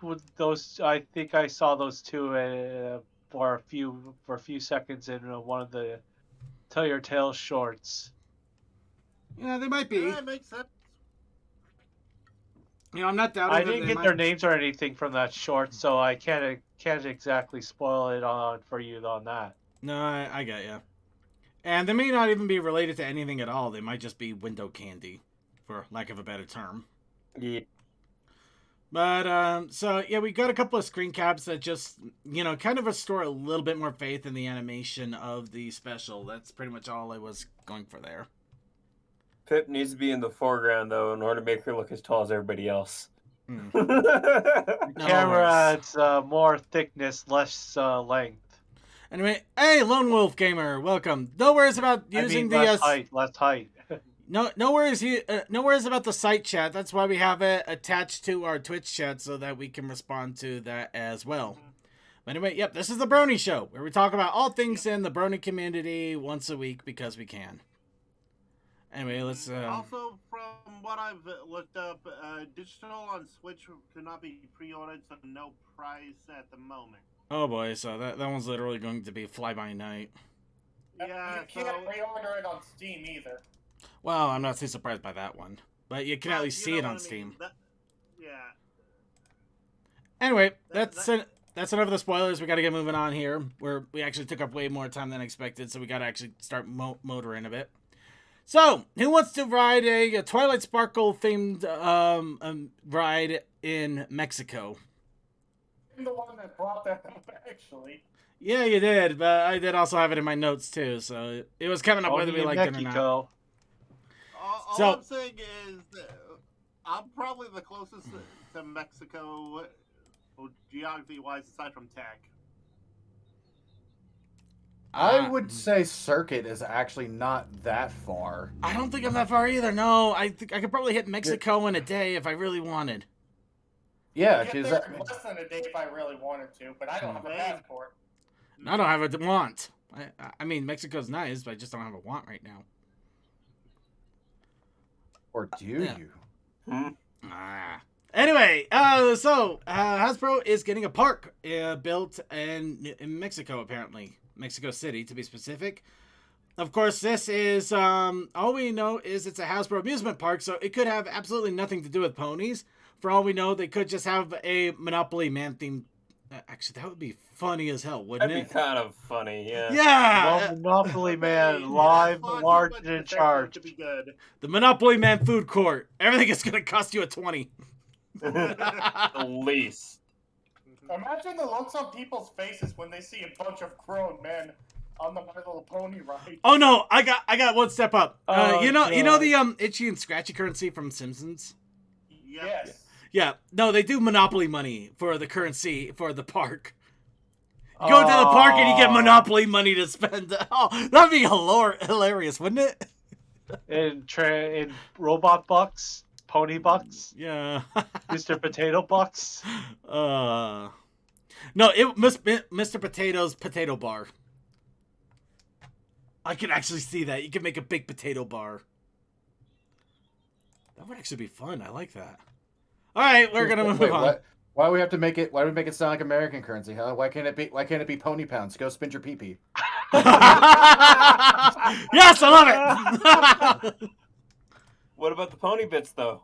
I saw those 2 for a few seconds in one of the Tell Your Tale shorts. Yeah, they might be. Yeah, that makes sense. You know, I'm not doubting. I didn't get their names or anything from that short, so I can't exactly spoil it for you on that. No, I get you. And they may not even be related to anything at all. They might just be window candy, for lack of a better term. Yeah. But, so, yeah, we got a couple of screen caps that just, kind of restore a little bit more faith in the animation of the special. That's pretty much all I was going for there. Pip needs to be in the foreground, though, in order to make her look as tall as everybody else. Camera, it's more thickness, less length. Anyway, hey, Lone Wolf Gamer, welcome. No worries about using less height. No worries. No worries about the site chat. That's why we have it attached to our Twitch chat so that we can respond to that as well. But anyway, yep, this is the Brony Show, where we talk about all things in the Brony community once a week because we can. Anyway, let's. Also, from what I've looked up, digital on Switch cannot be pre-ordered, so no price at the moment. Oh boy, so that one's literally going to be fly by night. Yeah, you can't pre-order it on Steam either. Well, I'm not too surprised by that one, but you can at least see it on Steam. Yeah. Anyway, that's enough of the spoilers. We got to get moving on here. We actually took up way more time than expected, so we got to actually start motoring a bit. So, who wants to ride a Twilight Sparkle themed ride in Mexico? I'm the one that brought that up, actually. Yeah, you did, but I did also have it in my notes too, so it was coming up whether we liked it or not. Mexico. All I'm saying is that I'm probably the closest to Mexico, geography-wise, aside from tech. I would say Circuit is actually not that far. I don't think I'm that far either. No, I think I could probably hit Mexico in a day if I really wanted. Yeah, Get because there in less than a day if I really wanted to, but I don't have a passport. I don't have a want. I mean, Mexico's nice, but I just don't have a want right now. Or do you? Anyway, so Hasbro is getting a park built in Mexico, apparently. Mexico City, to be specific. Of course, this is, all we know is it's a Hasbro amusement park, so it could have absolutely nothing to do with ponies. For all we know, they could just have a Monopoly Man theme. Actually, that would be funny as hell, wouldn't That'd it? be kind of funny, yeah. Yeah! Monopoly Man, live, large, and in charge. To be good. The Monopoly Man food court. Everything is going to cost you a 20. The least. Imagine the looks on people's faces when they see a bunch of grown men on the My Little Pony ride. Oh no, I got one step up. You know God. the itchy and scratchy currency from Simpsons? Yes. Yeah, no, they do Monopoly money for the currency for the park. You go to the park and you get Monopoly money to spend. Oh, that'd be hilarious, wouldn't it? In Robot Bucks, Pony Bucks, Yeah. Mr. Potato Bucks. No, it must be Mr. Potato's potato bar. I can actually see that. You can make a big potato bar. That would actually be fun. I like that. All right, we're gonna move on. Why do we have to make it? Why do we make it sound like American currency? Huh? Why can't it be? Why can't it be pony pounds? Go spend your pee-pee. Yes, I love it. What about the pony bits, though?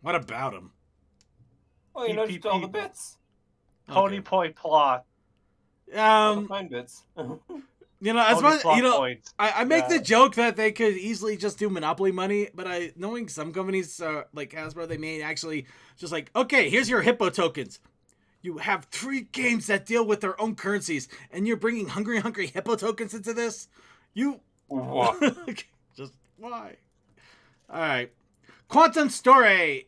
What about them? Well, you know, just all the bits. Pony Point plot. All the fine bits. You know, as Pony much plot you know, points. I make Yeah. the joke that they could easily just do Monopoly money, but knowing some companies like Hasbro, they may actually just like, okay, here's your hippo tokens. You have 3 games that deal with their own currencies, and you're bringing Hungry Hippo tokens into this? What? Just why? All right. Quantum Story.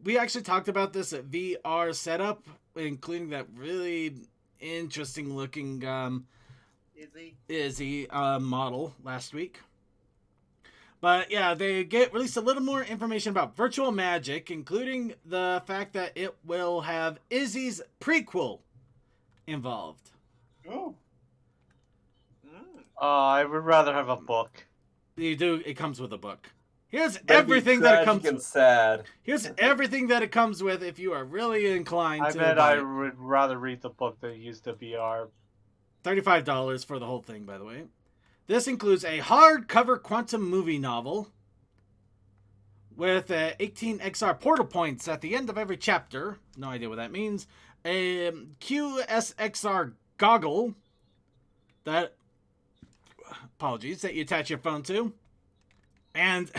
We actually talked about this at VR setup, including that really interesting looking Izzy model last week. But yeah, they released a little more information about Virtual Magic, including the fact that it will have Izzy's prequel involved. Ooh. I would rather have a book. It comes with a book. Here's That'd be everything that it tragic comes and with. sad. Here's everything that it comes with if you are really inclined I to bet buy I it. would rather read the book than use the VR. $35 for the whole thing, by the way. This includes a hardcover quantum movie novel with 18 XR portal points at the end of every chapter. No idea what that means. A QSXR goggle that you attach your phone to. And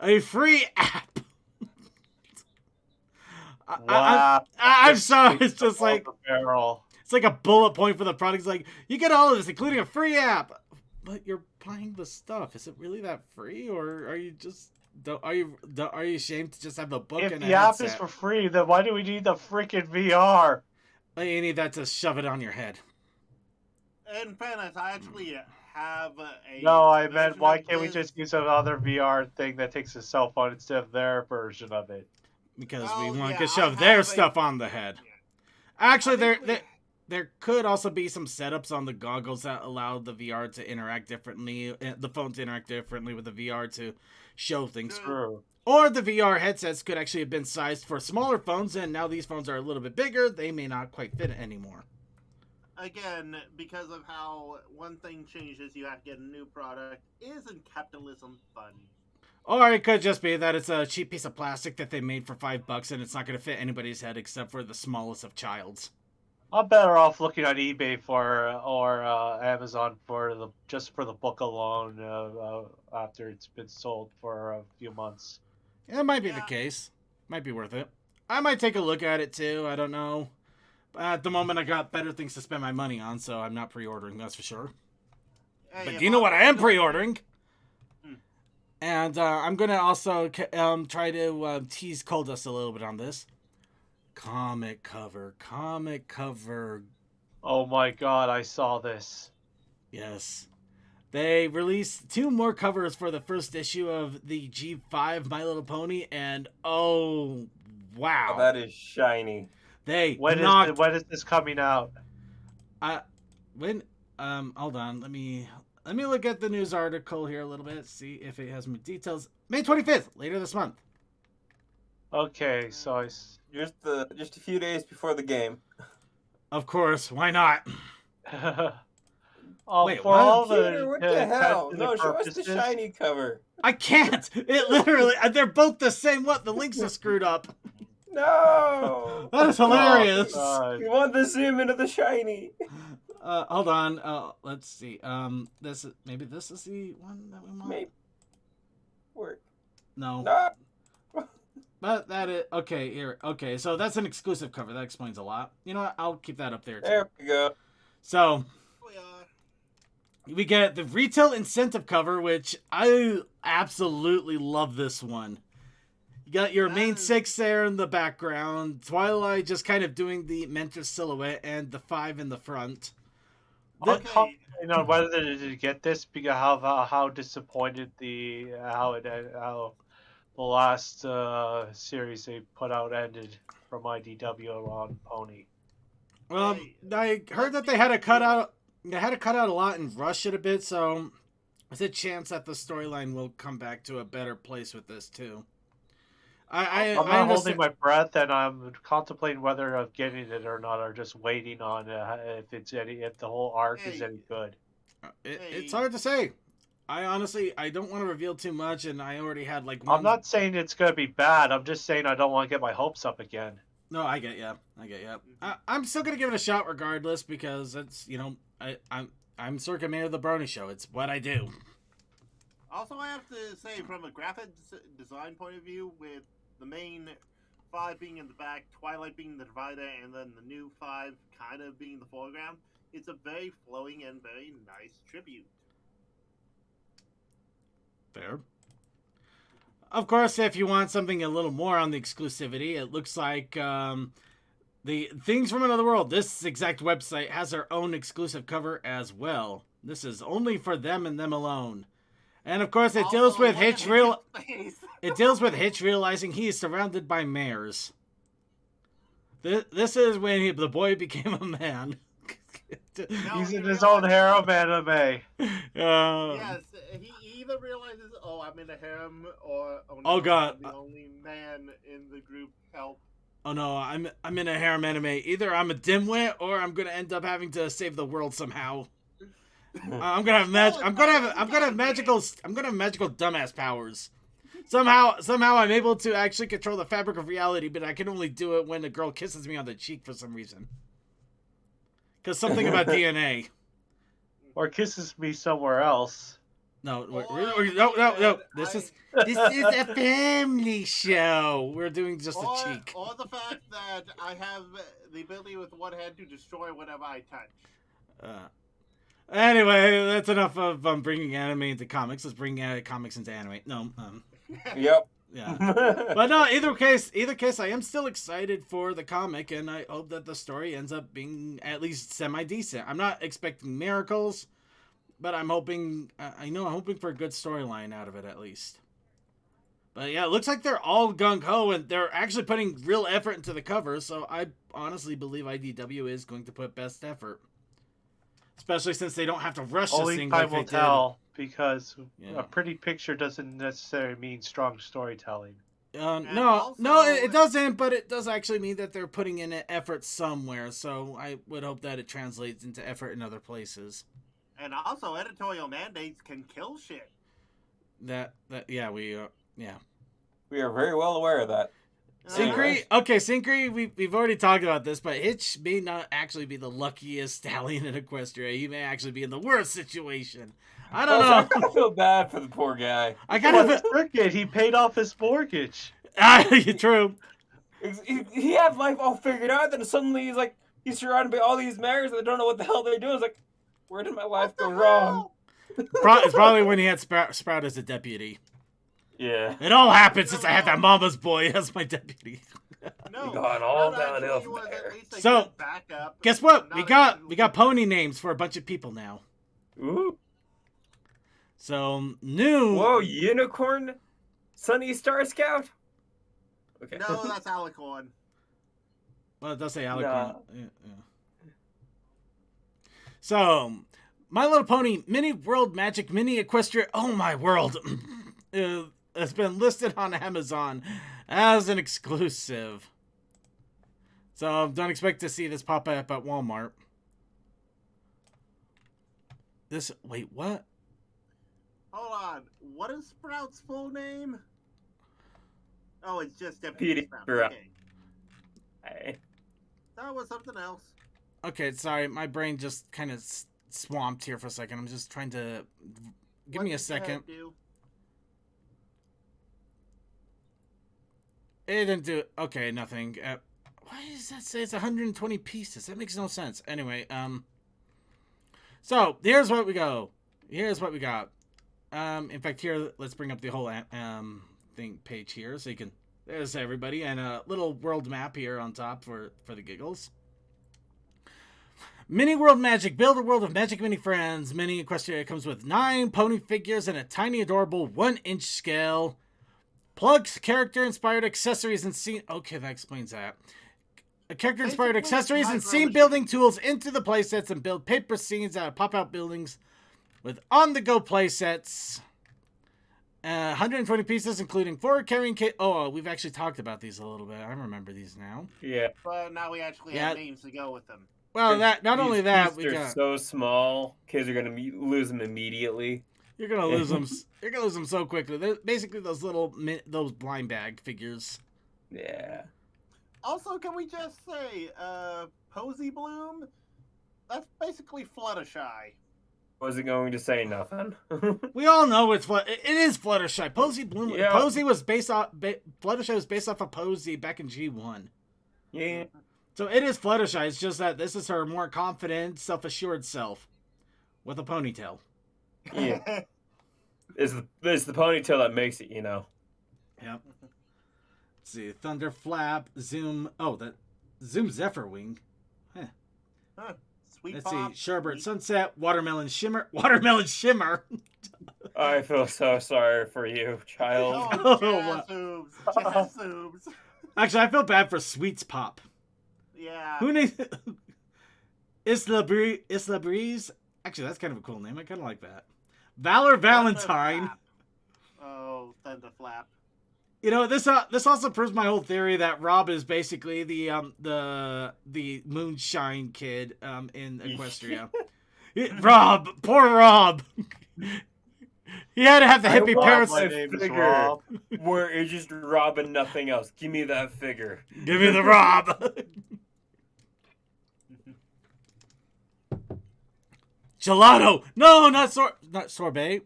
a free app. Wow. I'm sorry. It's just like barrel. it's like a bullet point for the product. It's like you get all of this, including a free app. But you're buying the stuff. Is it really that free, or are you just are you ashamed to just have the book If and the a app headset? is for free, then why do we need the freaking VR? Well, you need that to shove it on your head. In fairness, I actually have a. No, I meant version why of can't we this. just use another VR thing that takes a cell phone instead of their version of it? Because Oh, we want yeah, to I shove their have stuff on the head. Actually, I think there could also be some setups on the goggles that allow the VR to interact differently, the phone to interact differently with the VR to show things. True. Or the VR headsets could actually have been sized for smaller phones, and now these phones are a little bit bigger. They may not quite fit anymore. Again, because of how one thing changes, you have to get a new product. Isn't capitalism fun? Or it could just be that it's a cheap piece of plastic that they made for $5 and it's not going to fit anybody's head except for the smallest of child's. I'm better off looking on eBay or Amazon for the book alone after it's been sold for a few months. It might be the case. Might be worth it. I might take a look at it too. I don't know. At the moment, I got better things to spend my money on, so I'm not pre-ordering, that's for sure. Hey, But if do you know what I am I'm- pre-ordering? Hmm. And I'm going to also try to tease Coldust a little bit on this. Comic cover. Oh my god, I saw this. Yes. They released 2 more covers for the first issue of the G5 My Little Pony, and oh, wow. Oh, that is shiny. They When knocked... is this coming out? Hold on, let me look at the news article here a little bit, see if it has more details. May 25th, later this month. Okay, so Just a few days before the game. Of course, why not? oh, Wait, for what? all Peter, the what the hell? intents and No, show us the purposes- shiny cover. I can't. It literally, they're both the same. What? The links are screwed up. No. That is hilarious. God. We want the zoom into the shiny. Hold on. Let's see. This is the one that we want. Maybe. Work. No. No. But that is okay. Here, okay. So that's an exclusive cover. That explains a lot. You know what? I'll keep that up there too. There we go. So We are. we get the retail incentive cover, which I absolutely love this one. You got your main 6 there in the background. Twilight just kind of doing the mentor silhouette and the 5 in the front. Okay. You know whether to get this because how disappointed how the last series they put out ended from IDW on Pony. Well, I heard that they had to cut out a lot and rush it a bit, so there's a chance that the storyline will come back to a better place with this too. I'm not holding my breath, and I'm contemplating whether of getting it or not, or just waiting on if the whole arc is any good. It's hard to say. I don't want to reveal too much, and I already had like. I'm not saying it's gonna be bad. I'm just saying I don't want to get my hopes up again. No, I get ya. I'm still gonna give it a shot regardless because it's I'm Circuit Man of the Brony Show. It's what I do. Also, I have to say, from a graphic design point of view, with the main 5 being in the back, Twilight being the divider, and then the new 5 kind of being the foreground, it's a very flowing and very nice tribute. Fair. Of course, if you want something a little more on the exclusivity, it looks like the Things from Another World, this exact website has their own exclusive cover as well. This is only for them and them alone. And of course, it deals with Hitch realizing he is surrounded by mares. This is when the boy became a man. He's in his own harem anime. Yes, he either realizes, oh, I'm in a harem, or oh, no, oh god, I'm the only man in the group. Help! Oh no, I'm in a harem anime. Either I'm a dimwit, or I'm gonna end up having to save the world somehow. I'm gonna have magical dumbass powers. Somehow I'm able to actually control the fabric of reality, but I can only do it when a girl kisses me on the cheek for some reason. Because something about DNA. Or kisses me somewhere else. No. This is a family show. We're doing just a cheek. Or the fact that I have the ability with one hand to destroy whatever I touch. Anyway, that's enough of bringing anime into comics. Let's bring comics into anime. No. Yep. Yeah. But no, either case, I am still excited for the comic, and I hope that the story ends up being at least semi-decent. I'm not expecting miracles, but I'm hoping, I'm hoping for a good storyline out of it at least. But yeah, it looks like they're all gung-ho, and they're actually putting real effort into the cover, so I honestly believe IDW is going to put best effort. Especially since they don't have to rush this thing like they did. Only time will tell, because a pretty picture doesn't necessarily mean strong storytelling. No, it doesn't, but it does actually mean that they're putting in an effort somewhere, so I would hope that it translates into effort in other places. And also, editorial mandates can kill shit. We are very well aware of that. Synchry, we've already talked about this, but Hitch may not actually be the luckiest stallion in Equestria. He may actually be in the worst situation. I don't know. I feel bad for the poor guy. He paid off his mortgage. True. He had life all figured out, then suddenly he's like, He's surrounded by all these mares that don't know what the hell they're doing. It's like, where did my life go wrong? It's probably when he had Sprout as a deputy. Yeah. It all happened since I had that mama's boy as my deputy. No, Gone all Sprout downhill actually from was there. at least a So, good backup. Guess what? Not We got pony names for a bunch of people now. Ooh. So new. Whoa, unicorn, Sunny Star Scout. Okay. No, that's Alicorn. Well, it does say Nah. Alicorn. Yeah. So, My Little Pony Mini World Magic Mini Equestria. Oh my world! Has been listed on Amazon as an exclusive. So don't expect to see this pop up at Walmart. Wait, what? Hold on. What is Sprout's full name? Oh, it's just Deputy Sprout. Sprout. Okay. Hey. That was something else. Okay, sorry. My brain just kind of swamped here for a second. I'm just trying to... Give me a second. It didn't do... Okay, nothing. Why does that say it's 120 pieces? That makes no sense. Anyway, so, here's what we go. Here's what we got. In fact, here, let's bring up the whole page here so you can... There's everybody, and a little world map here on top for the giggles. Mini World Magic. Build a world of magic mini friends. Mini Equestria comes with 9 pony figures and a tiny, adorable 1-inch scale. Plugs character-inspired accessories and scene... Okay, that explains that. Character-inspired accessories and scene-building tools into the playsets and build paper scenes out of pop-out buildings with on-the-go playsets. 120 pieces, including 4 carrying kit. Oh, we've actually talked about these a little bit. I remember these now. Yeah. But now we actually have names to go with them. Well, not only that, we they're got... so small, kids are gonna lose them immediately. You're gonna lose them. You're gonna lose them so quickly. They're basically those those blind bag figures. Yeah. Also, can we just say, Posy Bloom? That's basically Fluttershy. Wasn't going to say nothing. We all know it is Fluttershy. Posy Bloom. Yeah. Posy was based off. Fluttershy was based off of Posy back in G1. Yeah. So it is Fluttershy. It's just that this is her more confident, self-assured self with a ponytail. Yeah. It's the ponytail that makes it, you know. Yep. Let's see. Thunder Flap, Zoom. Oh, that Zoom Zephyr Wing. Huh. Sweet Let's Pop. see. Sherbert Sunset, Watermelon Shimmer. Watermelon Shimmer. I feel so sorry for you, child. Oh, Jazz Zoobs. Actually, I feel bad for Sweets Pop. Yeah. Who named Isla Breeze? Actually, that's kind of a cool name. I kind of like that. Valor Valentine. Oh, Thunderflap. You know, this also proves my whole theory that Rob is basically the moonshine kid in Equestria. Rob, poor Rob. He had to have the hippie parents. My figure where it's just Rob and nothing else. Give me that figure. Give me the Rob. Gelato. No, not sorbet.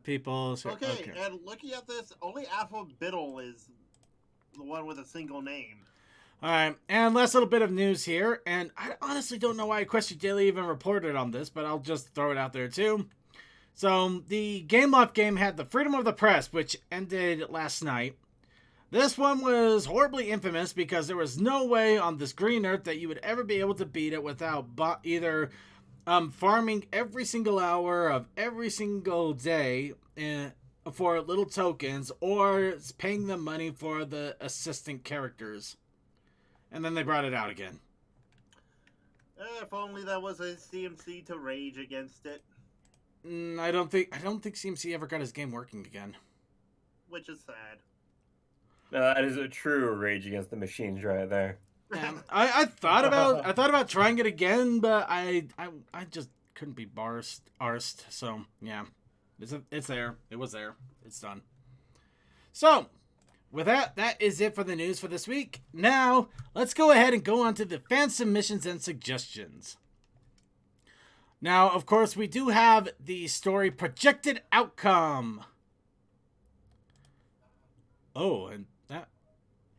People. Okay, and looking at this, only Alpha Biddle is the one with a single name. All right, and last little bit of news here, and I honestly don't know why Equestria Daily even reported on this, but I'll just throw it out there too. So, the Game Loft game had the Freedom of the Press, which ended last night. This one was horribly infamous because there was no way on this green earth that you would ever be able to beat it without either farming every single hour of every single day for little tokens or paying them money for the assistant characters. And then they brought it out again. If only there was a CMC to rage against it. I don't think CMC ever got his game working again. Which is sad. That is a true rage against the machines right there. I thought about trying it again, but I just couldn't be arsed. So yeah, it's there. It was there. It's done. So with that is it for the news for this week. Now let's go ahead and go on to the fan submissions and suggestions. Now, of course, we do have the story projected outcome. Oh, and that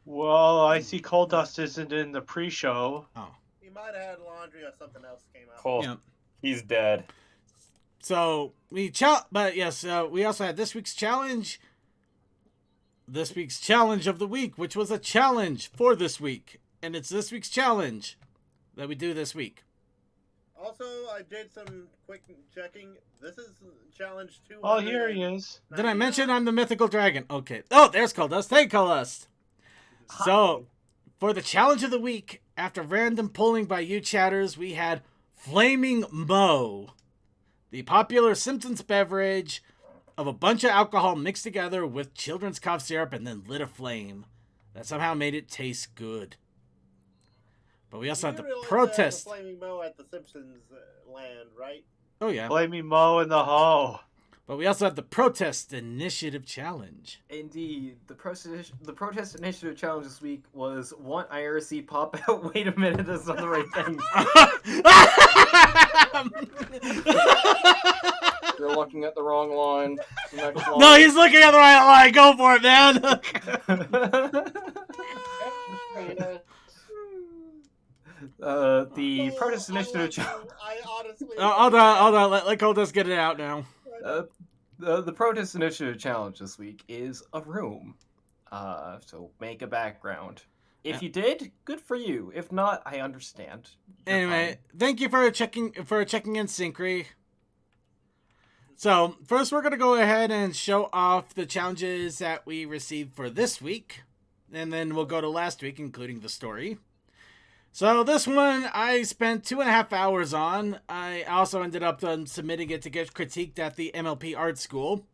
Well, I see Coal Dust isn't in the pre-show. Oh. He might have had laundry or something else came out. Cool. Yeah. He's dead. So we we also had this week's challenge. This week's challenge of the week, which was a challenge for this week, and it's this week's challenge that we do this week. Also, I did some quick checking. This is challenge 2. Oh, here he is. Did I mention I'm the mythical dragon? Okay. Oh, there's Coldust. Hey, Coldust. So, for the challenge of the week, after random polling by you chatters, we had Flaming Mo, the popular Simpsons beverage of a bunch of alcohol mixed together with children's cough syrup and then lit a flame that somehow made it taste good. But we also had the protest. The Flaming Mo at the Simpsons land, right? Oh, yeah. Flaming Mo in the hole. But we also have the protest initiative challenge. Indeed, the protest initiative challenge this week was want IRC pop out. Wait a minute, that's not the right thing. You're looking at the wrong line. Next line. No, he's looking at the right line. Go for it, man. The protest initiative challenge. I honestly. Hold on. Let Coldust get it out now. The protest initiative challenge this week is a room. So make a background. If you did, good for you. If not, I understand. Anyway, thank you for checking in, Syncry. So first, we're gonna go ahead and show off the challenges that we received for this week, and then we'll go to last week, including the story. So this one I spent 2.5 hours on. I also ended up submitting it to get critiqued at the MLP Art School,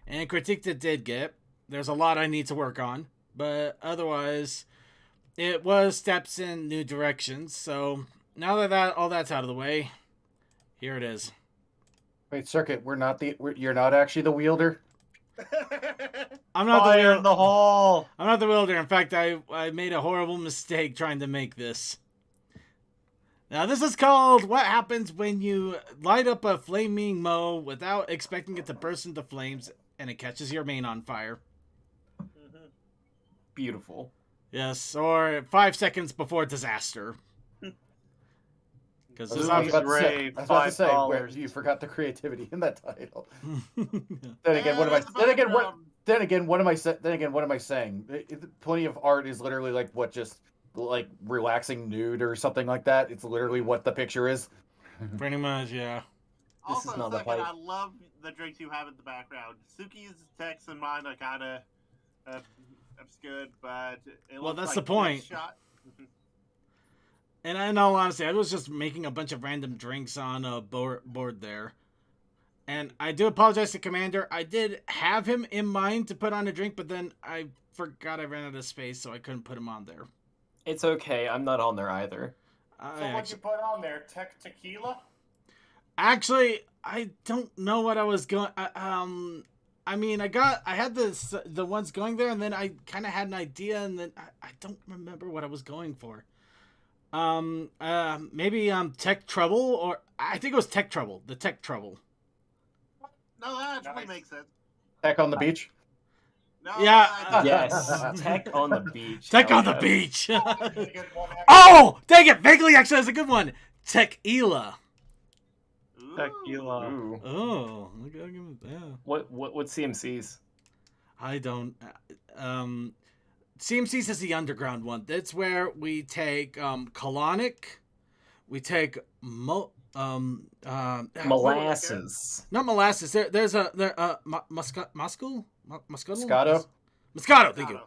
and critiqued it did get. There's a lot I need to work on, but otherwise, it was steps in new directions. So now that all that's out of the way, here it is. Wait, Circuit, you're not actually the wielder? I'm not Fire the wielder. in the hole. I'm not the wielder. In fact, I made a horrible mistake trying to make this. Now, this is called What Happens When You Light Up a Flaming Mo Without Expecting It to Burst into Flames and It Catches Your Main on Fire. Beautiful. Yes, or 5 seconds before disaster. Because I was about to say, where you forgot the creativity in that title. Then again, what am I saying? Plenty of art is literally like what, just like relaxing nude or something like that. It's literally what the picture is. Pretty much, yeah. Also, second, I love the drinks you have in the background. Suki's text and mine are kind of obscured, but it Well, looks that's like the point. this shot. And in all honesty, I was just making a bunch of random drinks on a board there. And I do apologize to Commander. I did have him in mind to put on a drink, but then I forgot I ran out of space, so I couldn't put him on there. It's okay, I'm not on there either. So what'd you put on there? Tequila? Actually, I don't know what I was going. I mean, I had the ones going there, and then I kind of had an idea, and then I don't remember what I was going for. Maybe Tech Trouble, or I think it was Tech Trouble. The Tech Trouble. No, that actually makes sense. Tech on the beach. No, Yeah. Yes. Tech on the beach. Tech Hell on the yeah. beach. Oh, dang it! Vaguely, actually, that's a good one. Tequila. Tequila. Ooh. Oh, okay, yeah. What CMCs? I don't. CMCs is the underground one. That's where we take colonic, we take Molasses. not molasses. There's a Moscato. Moscato. Moscato. Thank you.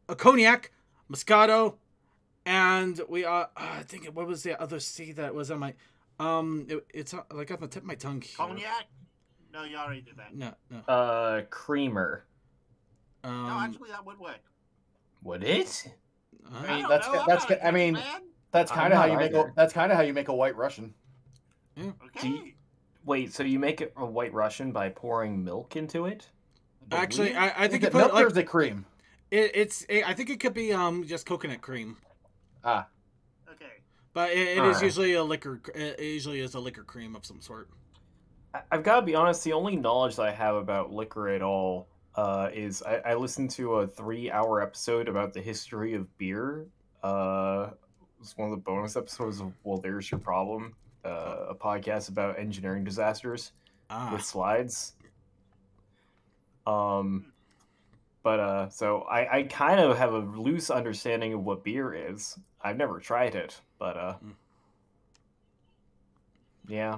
A cognac, Moscato, and we I think what was the other C that was on my it's like on the tip of my tongue here. Cognac? No, you already did that. No. Creamer. No, actually, that would work. Would it? That's kind of how you make a White Russian. Yeah. Okay. Wait, so you make it a White Russian by pouring milk into it? Actually, I think it milk or is it cream? I think it could be just coconut cream. Ah. Okay. But it is usually a liquor. It usually is a liquor cream of some sort. I've got to be honest. The only knowledge that I have about liquor at all is I listened to a 3-hour episode about the history of beer. It's one of the bonus episodes of Well, There's Your Problem, a podcast about engineering disasters with slides. So I kind of have a loose understanding of what beer is. I've never tried it, but yeah.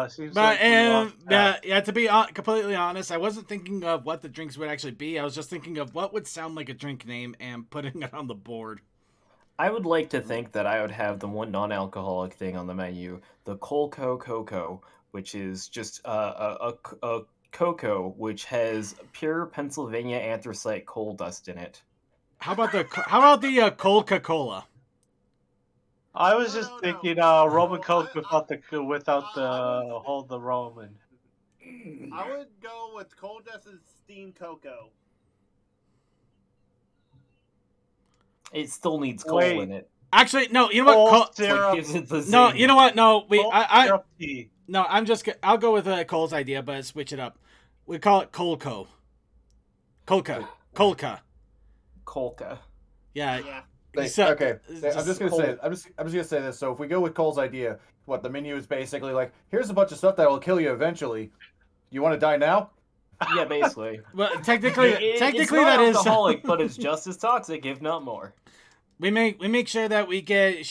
Seems But like to be completely honest, I wasn't thinking of what the drinks would actually be. I was just thinking of what would sound like a drink name and putting it on the board. I would like to think that I would have the one non-alcoholic thing on the menu, the Colco Cocoa, which is just a cocoa which has pure Pennsylvania anthracite coal dust in it. How about the Coca-Cola? I was just thinking Roman Coke without the Roman. I would go with coal dust and steamed cocoa. It still needs coal in it. Actually, no. You know what? No, you know what? No, I'll go with Cole's idea, but switch it up. We call it Colco. Colca. Yeah. Okay. I'm just gonna say this. So if we go with Cole's idea, what the menu is basically like, here's a bunch of stuff that will kill you eventually. You want to die now? Yeah, basically. Well, technically, it's not that is alcoholic, but it's just as toxic, if not more. We make sure that we get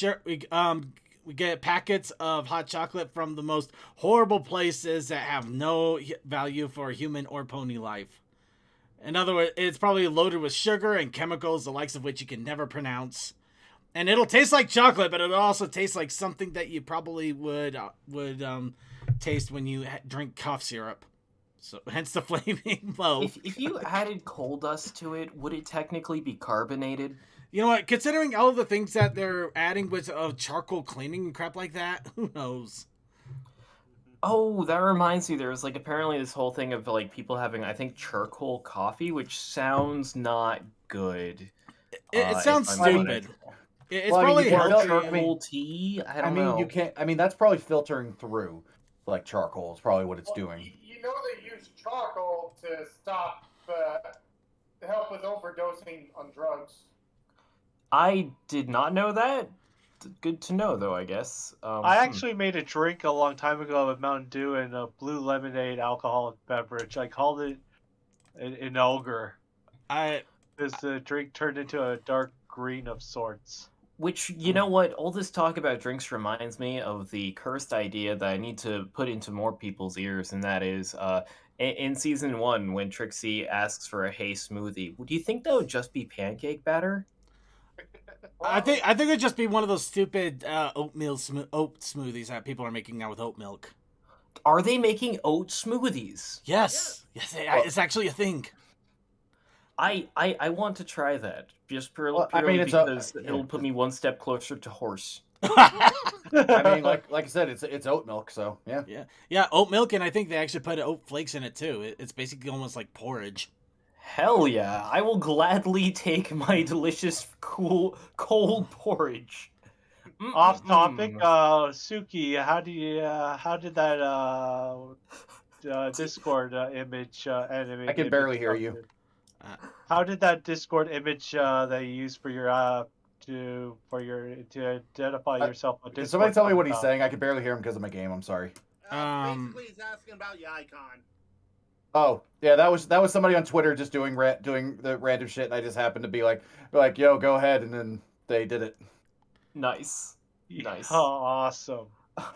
packets of hot chocolate from the most horrible places that have no value for human or pony life. In other words, it's probably loaded with sugar and chemicals, the likes of which you can never pronounce. And it'll taste like chocolate, but it'll also taste like something that you probably would taste when you drink cough syrup. So hence the flaming low. If you added coal dust to it, would it technically be carbonated? You know what? Considering all of the things that they're adding with charcoal cleaning and crap like that, who knows? Oh, that reminds me. There was apparently this whole thing of people having, I think, charcoal coffee, which sounds not good. It sounds stupid. It's probably charcoal tea. I mean, you can't. I mean, that's probably filtering through. Charcoal is probably what it's doing. You know they use charcoal to stop to help with overdosing on drugs. I did not know that. Good to know, though, I guess. I actually made a drink a long time ago with Mountain Dew and a blue lemonade alcoholic beverage. I called it an ogre. Because the drink turned into a dark green of sorts. Which, you know what? All this talk about drinks reminds me of the cursed idea that I need to put into more people's ears, and that is, in Season 1, when Trixie asks for a Hey smoothie, would you think that would just be pancake batter? I think it'd just be one of those stupid oat smoothies that people are making now with oat milk. Are they making oat smoothies? Yes, it's actually a thing. I want to try that just purely because it'll put me one step closer to horse. I mean, like I said, it's oat milk, so yeah, oat milk, and I think they actually put oat flakes in it too. It's basically almost like porridge. Hell yeah! I will gladly take my delicious, cold porridge. Off topic, Suki, how did that Discord image animate? I can barely hear you. How did that Discord image that you used for your to identify yourself on Discord? Can somebody tell me what he's saying? I can barely hear him because of my game. I'm sorry. Basically, he's asking about your icon. Oh yeah, that was somebody on Twitter just doing the random shit, and I just happened to be like, yo, go ahead, and then they did it. Nice. Oh, awesome.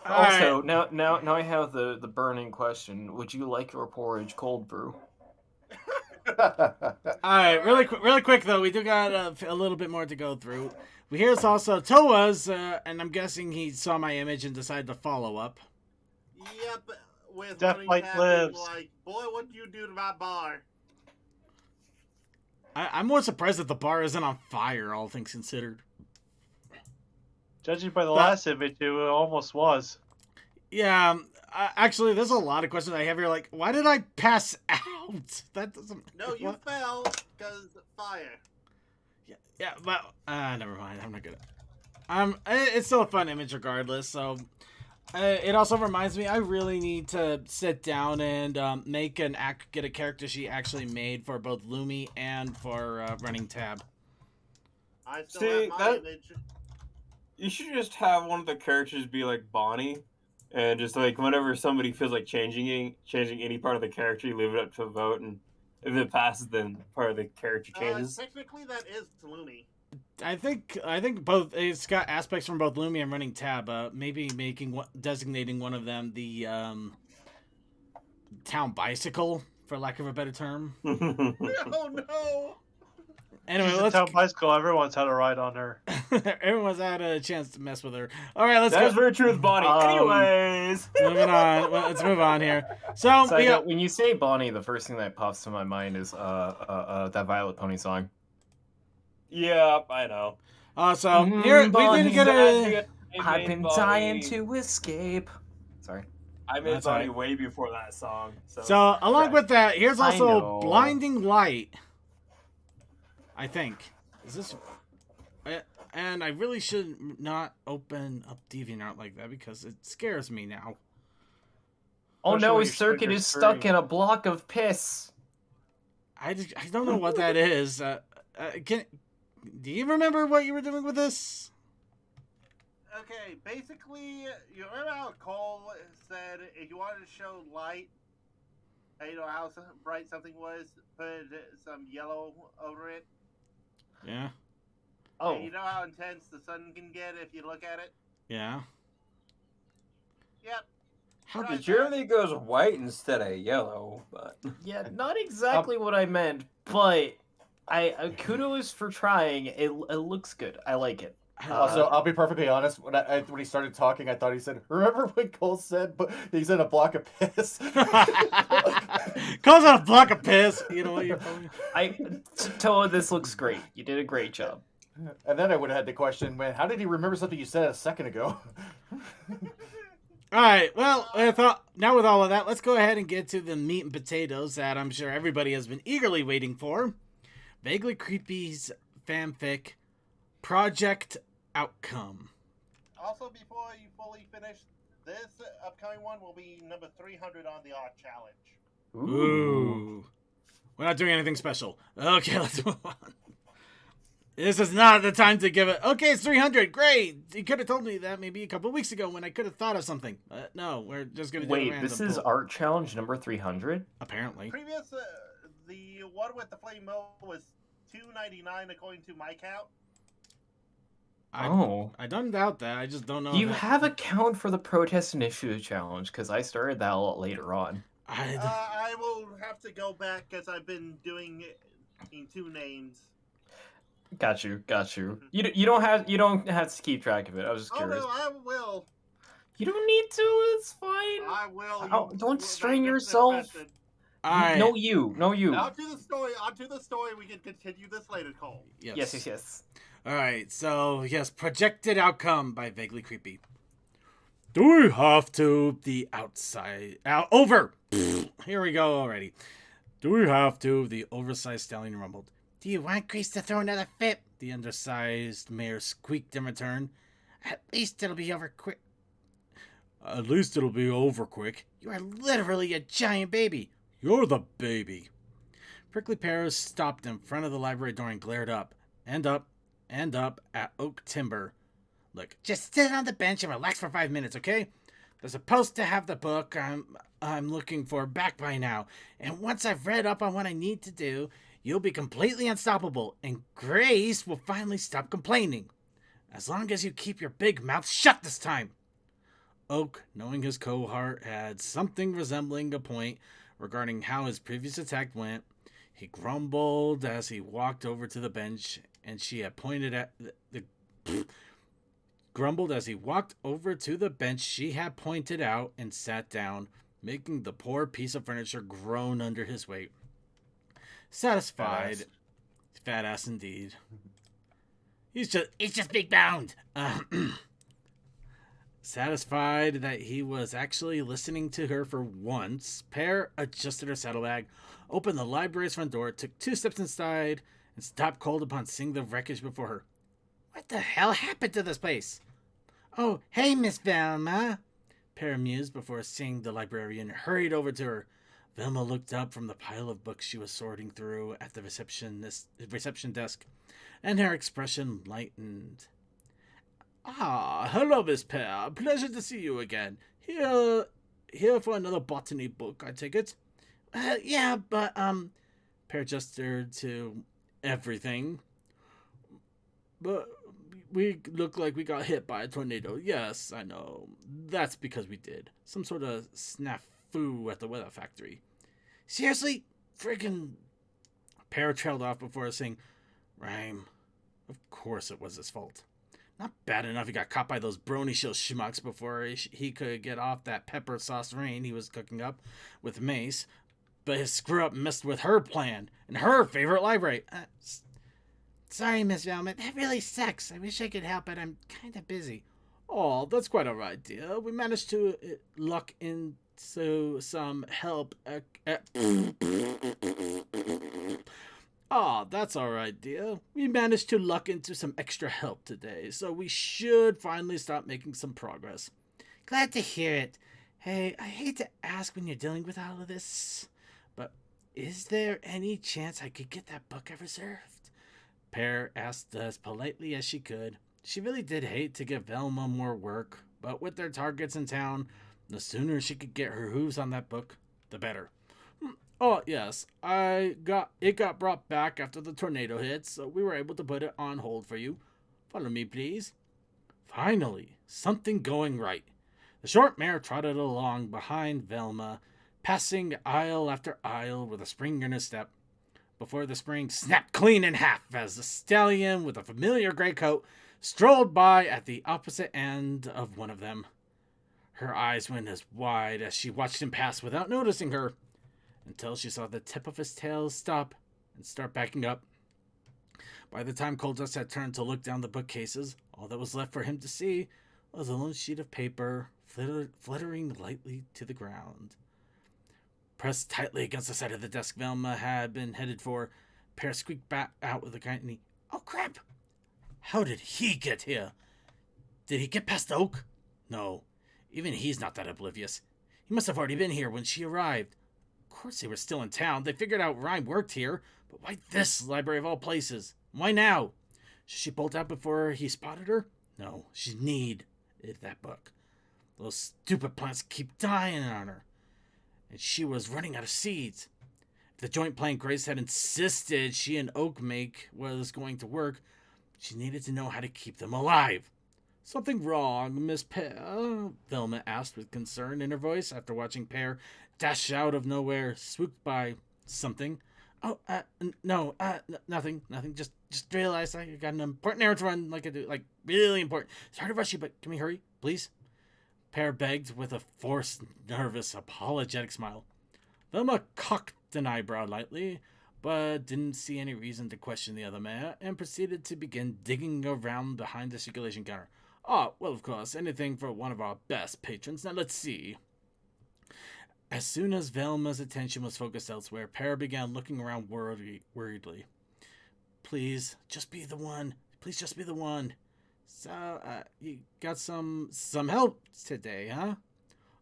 Also, now I have the burning question: would you like your porridge cold brew? All right, really quick though, we do got a little bit more to go through. Here's also Toa's, and I'm guessing he saw my image and decided to follow up. Yep. With Death Light lives. Like, boy, what do you do to my bar? I'm more surprised that the bar isn't on fire, all things considered. Judging by the last image, it almost was. Yeah, actually, there's a lot of questions I have here. Like, why did I pass out? That doesn't. No, you fell because fire. Yeah, but never mind. I'm not gonna. It's still a fun image regardless. So, It also reminds me, I really need to sit down and get a character sheet actually made for both Lumi and for running tab. I still See, have my image. You should just have one of the characters be like Bonnie, and just like whenever somebody feels like changing any part of the character, you leave it up to a vote, and if it passes, then part of the character changes. Technically, that is Lumi. I think both. It's got aspects from both Lumi and running tab. Maybe designating one of them the town bicycle, for lack of a better term. Oh no! Anyway, She's let's. a town bicycle. Everyone's had a ride on her. Everyone's had a chance to mess with her. All right, let's go. That's very true with Bonnie. Anyways, moving on. Let's move on here. So when you say Bonnie, the first thing that pops to my mind is that Violet Pony song. Yeah, I know. So here we didn't get a. I've been dying to escape. Sorry. I made Bonnie way before that song. So along with that, here's also Blinding Light. I think. Is this... And I really should not open up DeviantArt like that because it scares me now. Oh no, his circuit is stuck in a block of piss. I don't know what that is. Do you remember what you were doing with this? Okay, basically, you remember how Cole said if you wanted to show light, you know how bright something was, put some yellow over it? Yeah. Oh. And you know how intense the sun can get if you look at it? Yeah. Yep. It generally goes white instead of yellow, but yeah, not exactly what I meant, but I kudos for trying. It looks good. I like it. Also, I'll be perfectly honest. When he started talking, I thought he said, "Remember when Cole said, but he said a block of piss." Cole's on a block of piss. You know what you're talking. Toa, this looks great. You did a great job. And then I would have had the question, man, how did he remember something you said a second ago? All right. Well, now with all of that, let's go ahead and get to the meat and potatoes that I'm sure everybody has been eagerly waiting for. Vaguely Creepy's fanfic, Project Outcome. Also, before you fully finish, this upcoming one will be number 300 on the Art Challenge. Ooh. We're not doing anything special. Okay, let's move on. This is not the time to give it. Okay, it's 300. Great. You could have told me that maybe a couple weeks ago when I could have thought of something. No, we're just going to do a random this is poll. Art Challenge number 300? Apparently. Previous, the one with the flame mo was $2.99 according to my count. I don't doubt that. I just don't know. Do you have a count for the Protest Initiative Challenge? Because I started that a lot later on. I will have to go back because I've been doing it in 2 names. Got you. You don't have to keep track of it. I was just curious. Oh no, I will. You don't need to. It's fine. I will. Don't strain yourself. No, you. On to the story. We can continue this later, Cole. Yes. All right. So yes, Projected Outcome by Vaguely Creepy. Do we have to the outside over? Here we go already. Do we have to the oversized stallion rumbled? Do you want Grace to throw another fit? The undersized mare squeaked in return. At least it'll be over quick. You are literally a giant baby. You're the baby. Prickly Pear stopped in front of the library door and glared up at Oak Timber. Look, just sit on the bench and relax for 5 minutes, okay? They're supposed to have the book I'm looking for back by now. And once I've read up on what I need to do, you'll be completely unstoppable, and Grace will finally stop complaining. As long as you keep your big mouth shut this time. Oak, knowing his cohort had something resembling a point regarding how his previous attack went, he grumbled as he walked over to the bench, and she had pointed at she had pointed out and sat down, making the poor piece of furniture groan under his weight. Satisfied, fat ass indeed. He's just big boned. Satisfied that he was actually listening to her for once, Pear adjusted her saddlebag, opened the library's front door, took 2 steps inside, and stopped cold upon seeing the wreckage before her. What the hell happened to this place? Oh, hey, Miss Velma. Pear mused before seeing the librarian hurried over to her. Velma looked up from the pile of books she was sorting through at the reception desk, and her expression lightened. Ah, hello, Miss Pear. Pleasure to see you again. Here for another botany book, I take it? Yeah, but, Pear gestured to everything. But we look like we got hit by a tornado. Yes, I know. That's because we did. Some sort of snafu at the weather factory. Seriously? Friggin'... Pear trailed off before saying, Rhyme. Of course it was his fault. Not bad enough he got caught by those Brony shield schmucks before he could get off that pepper sauce rain he was cooking up with Mace. But his screw-up messed with her plan and her favorite library. Sorry, Miss Velma. That really sucks. I wish I could help, but I'm kind of busy. Oh, that's quite all right, dear. We managed to luck into some help. Oh, that's all right, dear. We managed to luck into some extra help today, so we should finally start making some progress. Glad to hear it. Hey, I hate to ask when you're dealing with all of this, but is there any chance I could get that book I reserved? Pear asked as politely as she could. She really did hate to give Velma more work, but with their targets in town, the sooner she could get her hooves on that book, the better. Oh, yes, it got brought back after the tornado hit, so we were able to put it on hold for you. Follow me, please. Finally, something going right. The short mare trotted along behind Velma, passing aisle after aisle with a spring in her step, before the spring snapped clean in half as the stallion with a familiar gray coat strolled by at the opposite end of one of them. Her eyes went as wide as she watched him pass without noticing her, until she saw the tip of his tail stop and start backing up. By the time Coldust had turned to look down the bookcases, all that was left for him to see was a lone sheet of paper fluttering lightly to the ground. Pressed tightly against the side of the desk Velma had been headed for, Pear squeaked back out with a kindly, Oh, crap! How did he get here? Did he get past Oak? No, even he's not that oblivious. He must have already been here when she arrived. Of course they were still in town. They figured out Rhyme worked here, but why this library of all places? Why now? Should she bolt out before he spotted her? No, she needed that book. Those stupid plants keep dying on her. And she was running out of seeds. If the joint plant Grace had insisted she and Oak make was going to work, she needed to know how to keep them alive. Something wrong, Miss Pear? Velma asked with concern in her voice after watching Pear dash out of nowhere, swooped by something. Oh, no, nothing. Just realized I got an important errand to run, like really important. Sorry to rush you, but can we hurry, please? Pear begged with a forced, nervous, apologetic smile. Velma cocked an eyebrow lightly, but didn't see any reason to question the other mare, and proceeded to begin digging around behind the circulation counter. Oh, well, of course, anything for one of our best patrons. Now, let's see. As soon as Velma's attention was focused elsewhere, Pear began looking around worriedly. Please, just be the one. Please just be the one. So, you got some help today, huh?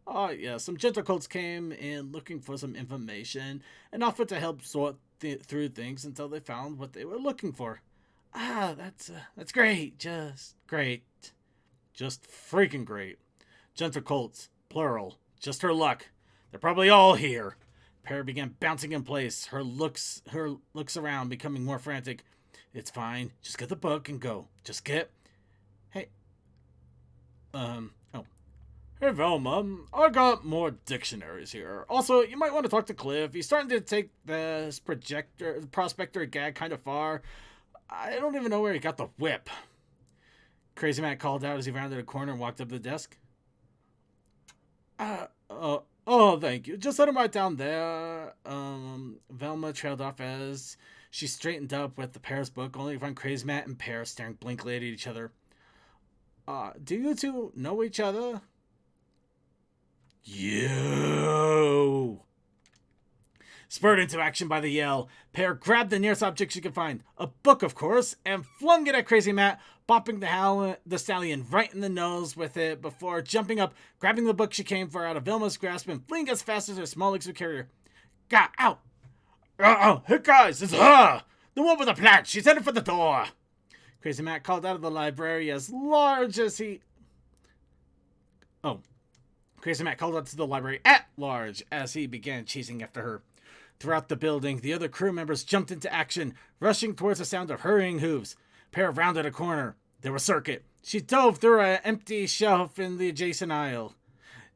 Oh, yeah, some gentlecoats came in looking for some information and offered to help sort through things until they found what they were looking for. Ah, that's great. Just great. Just freaking great. Gentlecoats, plural. Just her luck. They're probably all here. Pear began bouncing in place, her looks around becoming more frantic. It's fine. Just get the book and go. Just get... Hey, Velma, I got more dictionaries here. Also, you might want to talk to Cliff. He's starting to take this prospector gag kind of far. I don't even know where he got the whip. Crazy Matt called out as he rounded a corner and walked up to the desk. Oh, thank you. Just set him right down there. Velma trailed off as she straightened up with the Pear's book, only to find Crazy Matt and Pear staring blankly at each other. Do you two know each other? You! Spurred into action by the yell, Pear grabbed the nearest object she could find, a book of course, and flung it at Crazy Matt, bopping the stallion right in the nose with it before jumping up, grabbing the book she came for out of Vilma's grasp and fleeing as fast as her small legs would carry her. Got out! Hey guys, it's her! The one with the plant, she's headed for the door! Crazy Matt called out of the library as large as he... Crazy Matt called out to the library at large as he began chasing after her. Throughout the building, the other crew members jumped into action, rushing towards the sound of hurrying hooves. Pear rounded a corner. There was Circuit. She dove through an empty shelf in the adjacent aisle.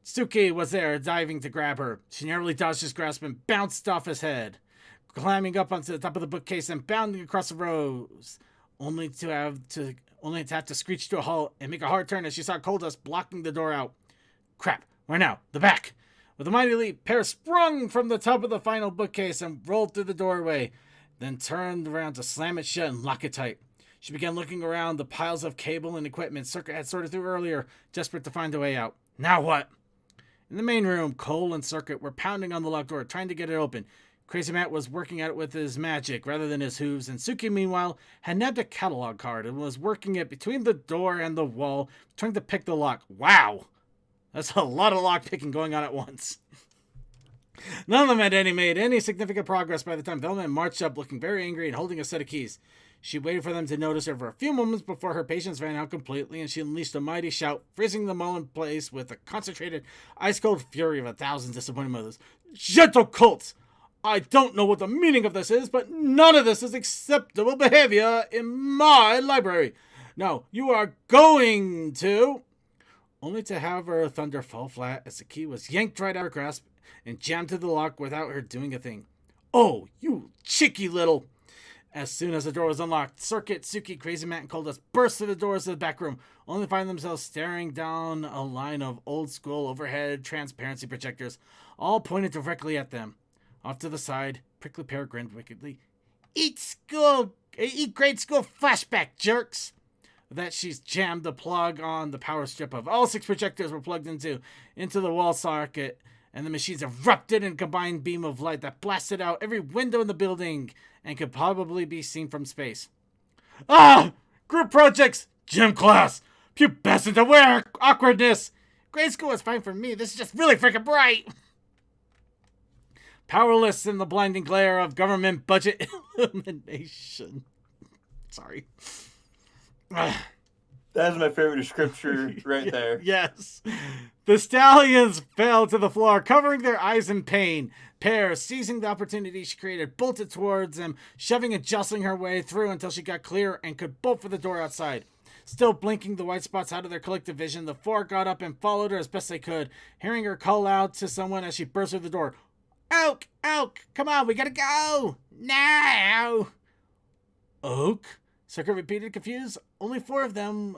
Suki was there, diving to grab her. She narrowly dodged his grasp and bounced off his head, climbing up onto the top of the bookcase and bounding across the rows, only to have to screech to a halt and make a hard turn as she saw coal dust blocking the door out. Crap, where now? The back! With a mighty leap, Pear sprung from the top of the final bookcase and rolled through the doorway, then turned around to slam it shut and lock it tight. She began looking around the piles of cable and equipment Circuit had sorted through earlier, desperate to find a way out. Now what? In the main room, Cole and Circuit were pounding on the locked door, trying to get it open. Crazy Matt was working at it with his magic rather than his hooves, and Suki, meanwhile, had nabbed a catalog card and was working it between the door and the wall, trying to pick the lock. Wow! That's a lot of lockpicking going on at once. None of them had made any significant progress by the time Velma marched up, looking very angry and holding a set of keys. She waited for them to notice her for a few moments before her patience ran out completely, and she unleashed a mighty shout, freezing them all in place with the concentrated, ice-cold fury of 1,000 disappointed mothers. Gentle cults! I don't know what the meaning of this is, but none of this is acceptable behavior in my library. Now, you are going to... Only to have her thunder fall flat as the key was yanked right out of her grasp and jammed to the lock without her doing a thing. Oh, you cheeky little... As soon as the door was unlocked, Circuit, Suki, Crazy Matt, and Coldust burst through the doors of the back room, only to find themselves staring down a line of old-school overhead transparency projectors, all pointed directly at them. Off to the side, Prickly Pear grinned wickedly. Eat grade school flashback, jerks! With that, she's jammed the plug on the power strip of all 6 projectors were plugged into the wall socket, and the machines erupted in a combined beam of light that blasted out every window in the building and could probably be seen from space. Ah! Group projects! Gym class! Pubescent awkwardness! Grade school is fine for me. This is just really freaking bright! Powerless in the blinding glare of government budget illumination. Sorry. That's my favorite scripture right there. Yes. The stallions fell to the floor, covering their eyes in pain. Pear, seizing the opportunity she created, bolted towards them, shoving and jostling her way through until she got clear and could bolt for the door outside. Still blinking the white spots out of their collective vision, the 4 got up and followed her as best they could, hearing her call out to someone as she burst through the door. Oak! Oak! Come on, we gotta go! Now! Oak? Circuit repeated, confused. Only 4 of them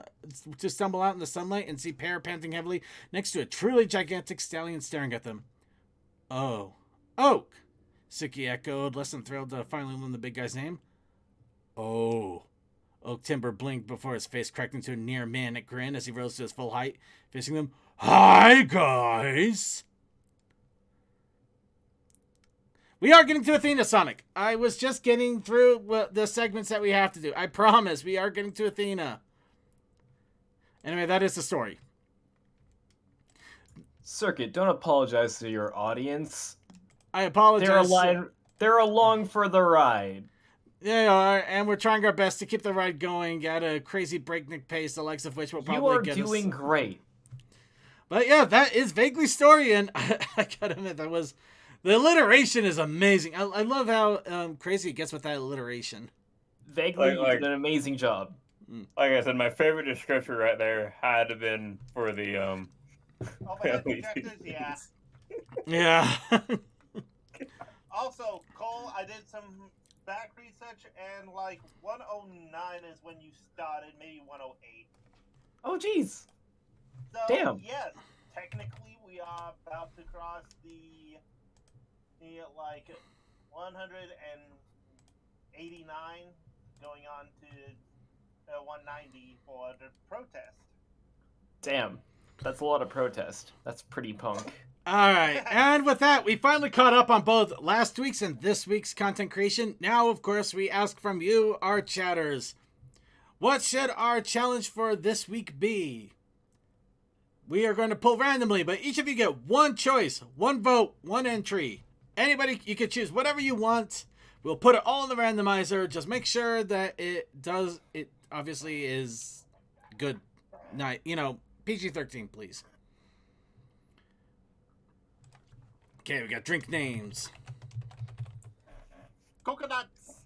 to stumble out in the sunlight and see Pear panting heavily next to a truly gigantic stallion staring at them. Oh. Oak! Suki echoed, less than thrilled to finally learn the big guy's name. Oh. Oak Timber blinked before his face cracked into a near manic grin as he rose to his full height, facing them. Hi, guys! We are getting to Athena, Sonic. I was just getting through the segments that we have to do. I promise, we are getting to Athena. Anyway, that is the story. Circuit, don't apologize to your audience. I apologize. They're along for the ride. They are, and we're trying our best to keep the ride going at a crazy breakneck pace, the likes of which will probably get us. You are doing great. But yeah, that is vaguely story, and I gotta admit, that was... The alliteration is amazing. I love how crazy it gets with that alliteration. Vaguely, you did an amazing job. Like I said, my favorite description right there had to been for the Overhead projectors, yeah. Yeah. Also, Cole, I did some back research, and like 109 is when you started, maybe 108. Oh, jeez. So, damn. Yes, technically we are about to cross the like 189 going on to 190 for the protest. Damn. That's a lot of protest. That's pretty punk. All right, and with that, we finally caught up on both last week's and this week's content creation. Now, of course, we ask from you, our chatters, what should our challenge for this week be? We are going to pull randomly, but each of you get one choice, one vote, one entry. Anybody, you can choose whatever you want. We'll put it all in the randomizer. Just make sure that it obviously is good. Not, PG-13, please. Okay, we got drink names. Coconuts.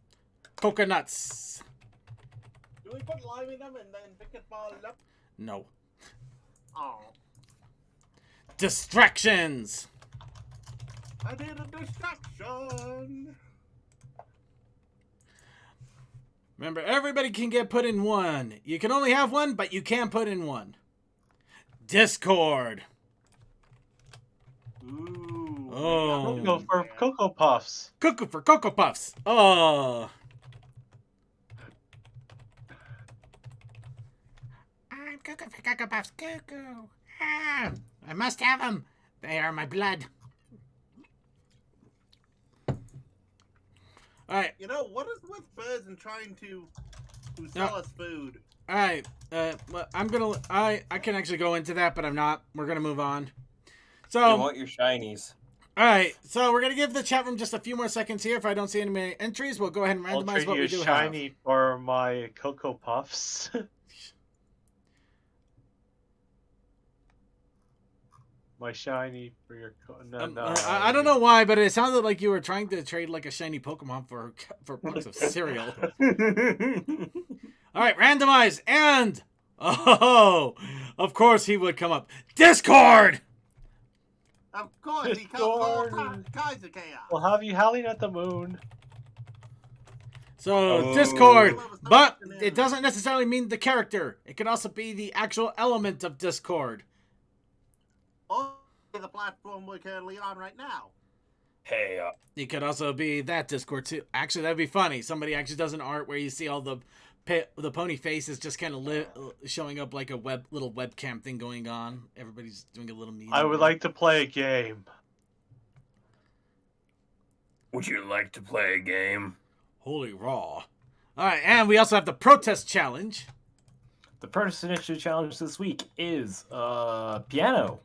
Coconuts. Do we put lime in them and then pick it all up? No. Oh. Distractions. I did a distraction. Remember, everybody can get put in one. You can only have one, but you can put in one. Discord. Ooh. Oh. Go for Cocoa Puffs. Cuckoo for Cocoa Puffs. Oh. I'm Cuckoo for Cocoa Puffs. Cuckoo. Ah, I must have them. They are my blood. All right. You know, what is with birds and trying to sell us food? All right. I can actually go into that, but I'm not. We're gonna move on. So. I want your shinies. All right. So we're gonna give the chat room just a few more seconds here. If I don't see any entries, we'll go ahead and I'll randomize trade what you we a do shiny have. for my Cocoa Puffs. My shiny for your I don't know why, but it sounded like you were trying to trade like a shiny Pokemon for bucks of cereal. All right, randomize, and of course he would come up. Discord. Of course, he comes all kinds of chaos. We'll have you howling at the moon. So Discord, but it doesn't necessarily mean the character. It could also be the actual element of Discord. The platform we're currently on right now. Hey, it could also be that Discord too. Actually, that'd be funny. Somebody actually does an art where you see all the pony faces just kind of showing up like a little webcam thing going on. Everybody's doing a little meeting. I would like to play a game. Would you like to play a game? Holy raw. All right, and we also have the protest challenge. The protest initiative challenge this week is piano.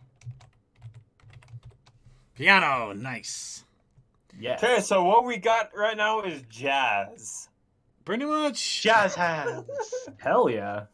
Piano, nice. Yeah. Okay, so what we got right now is jazz. Pretty much. Jazz hands. Hell yeah.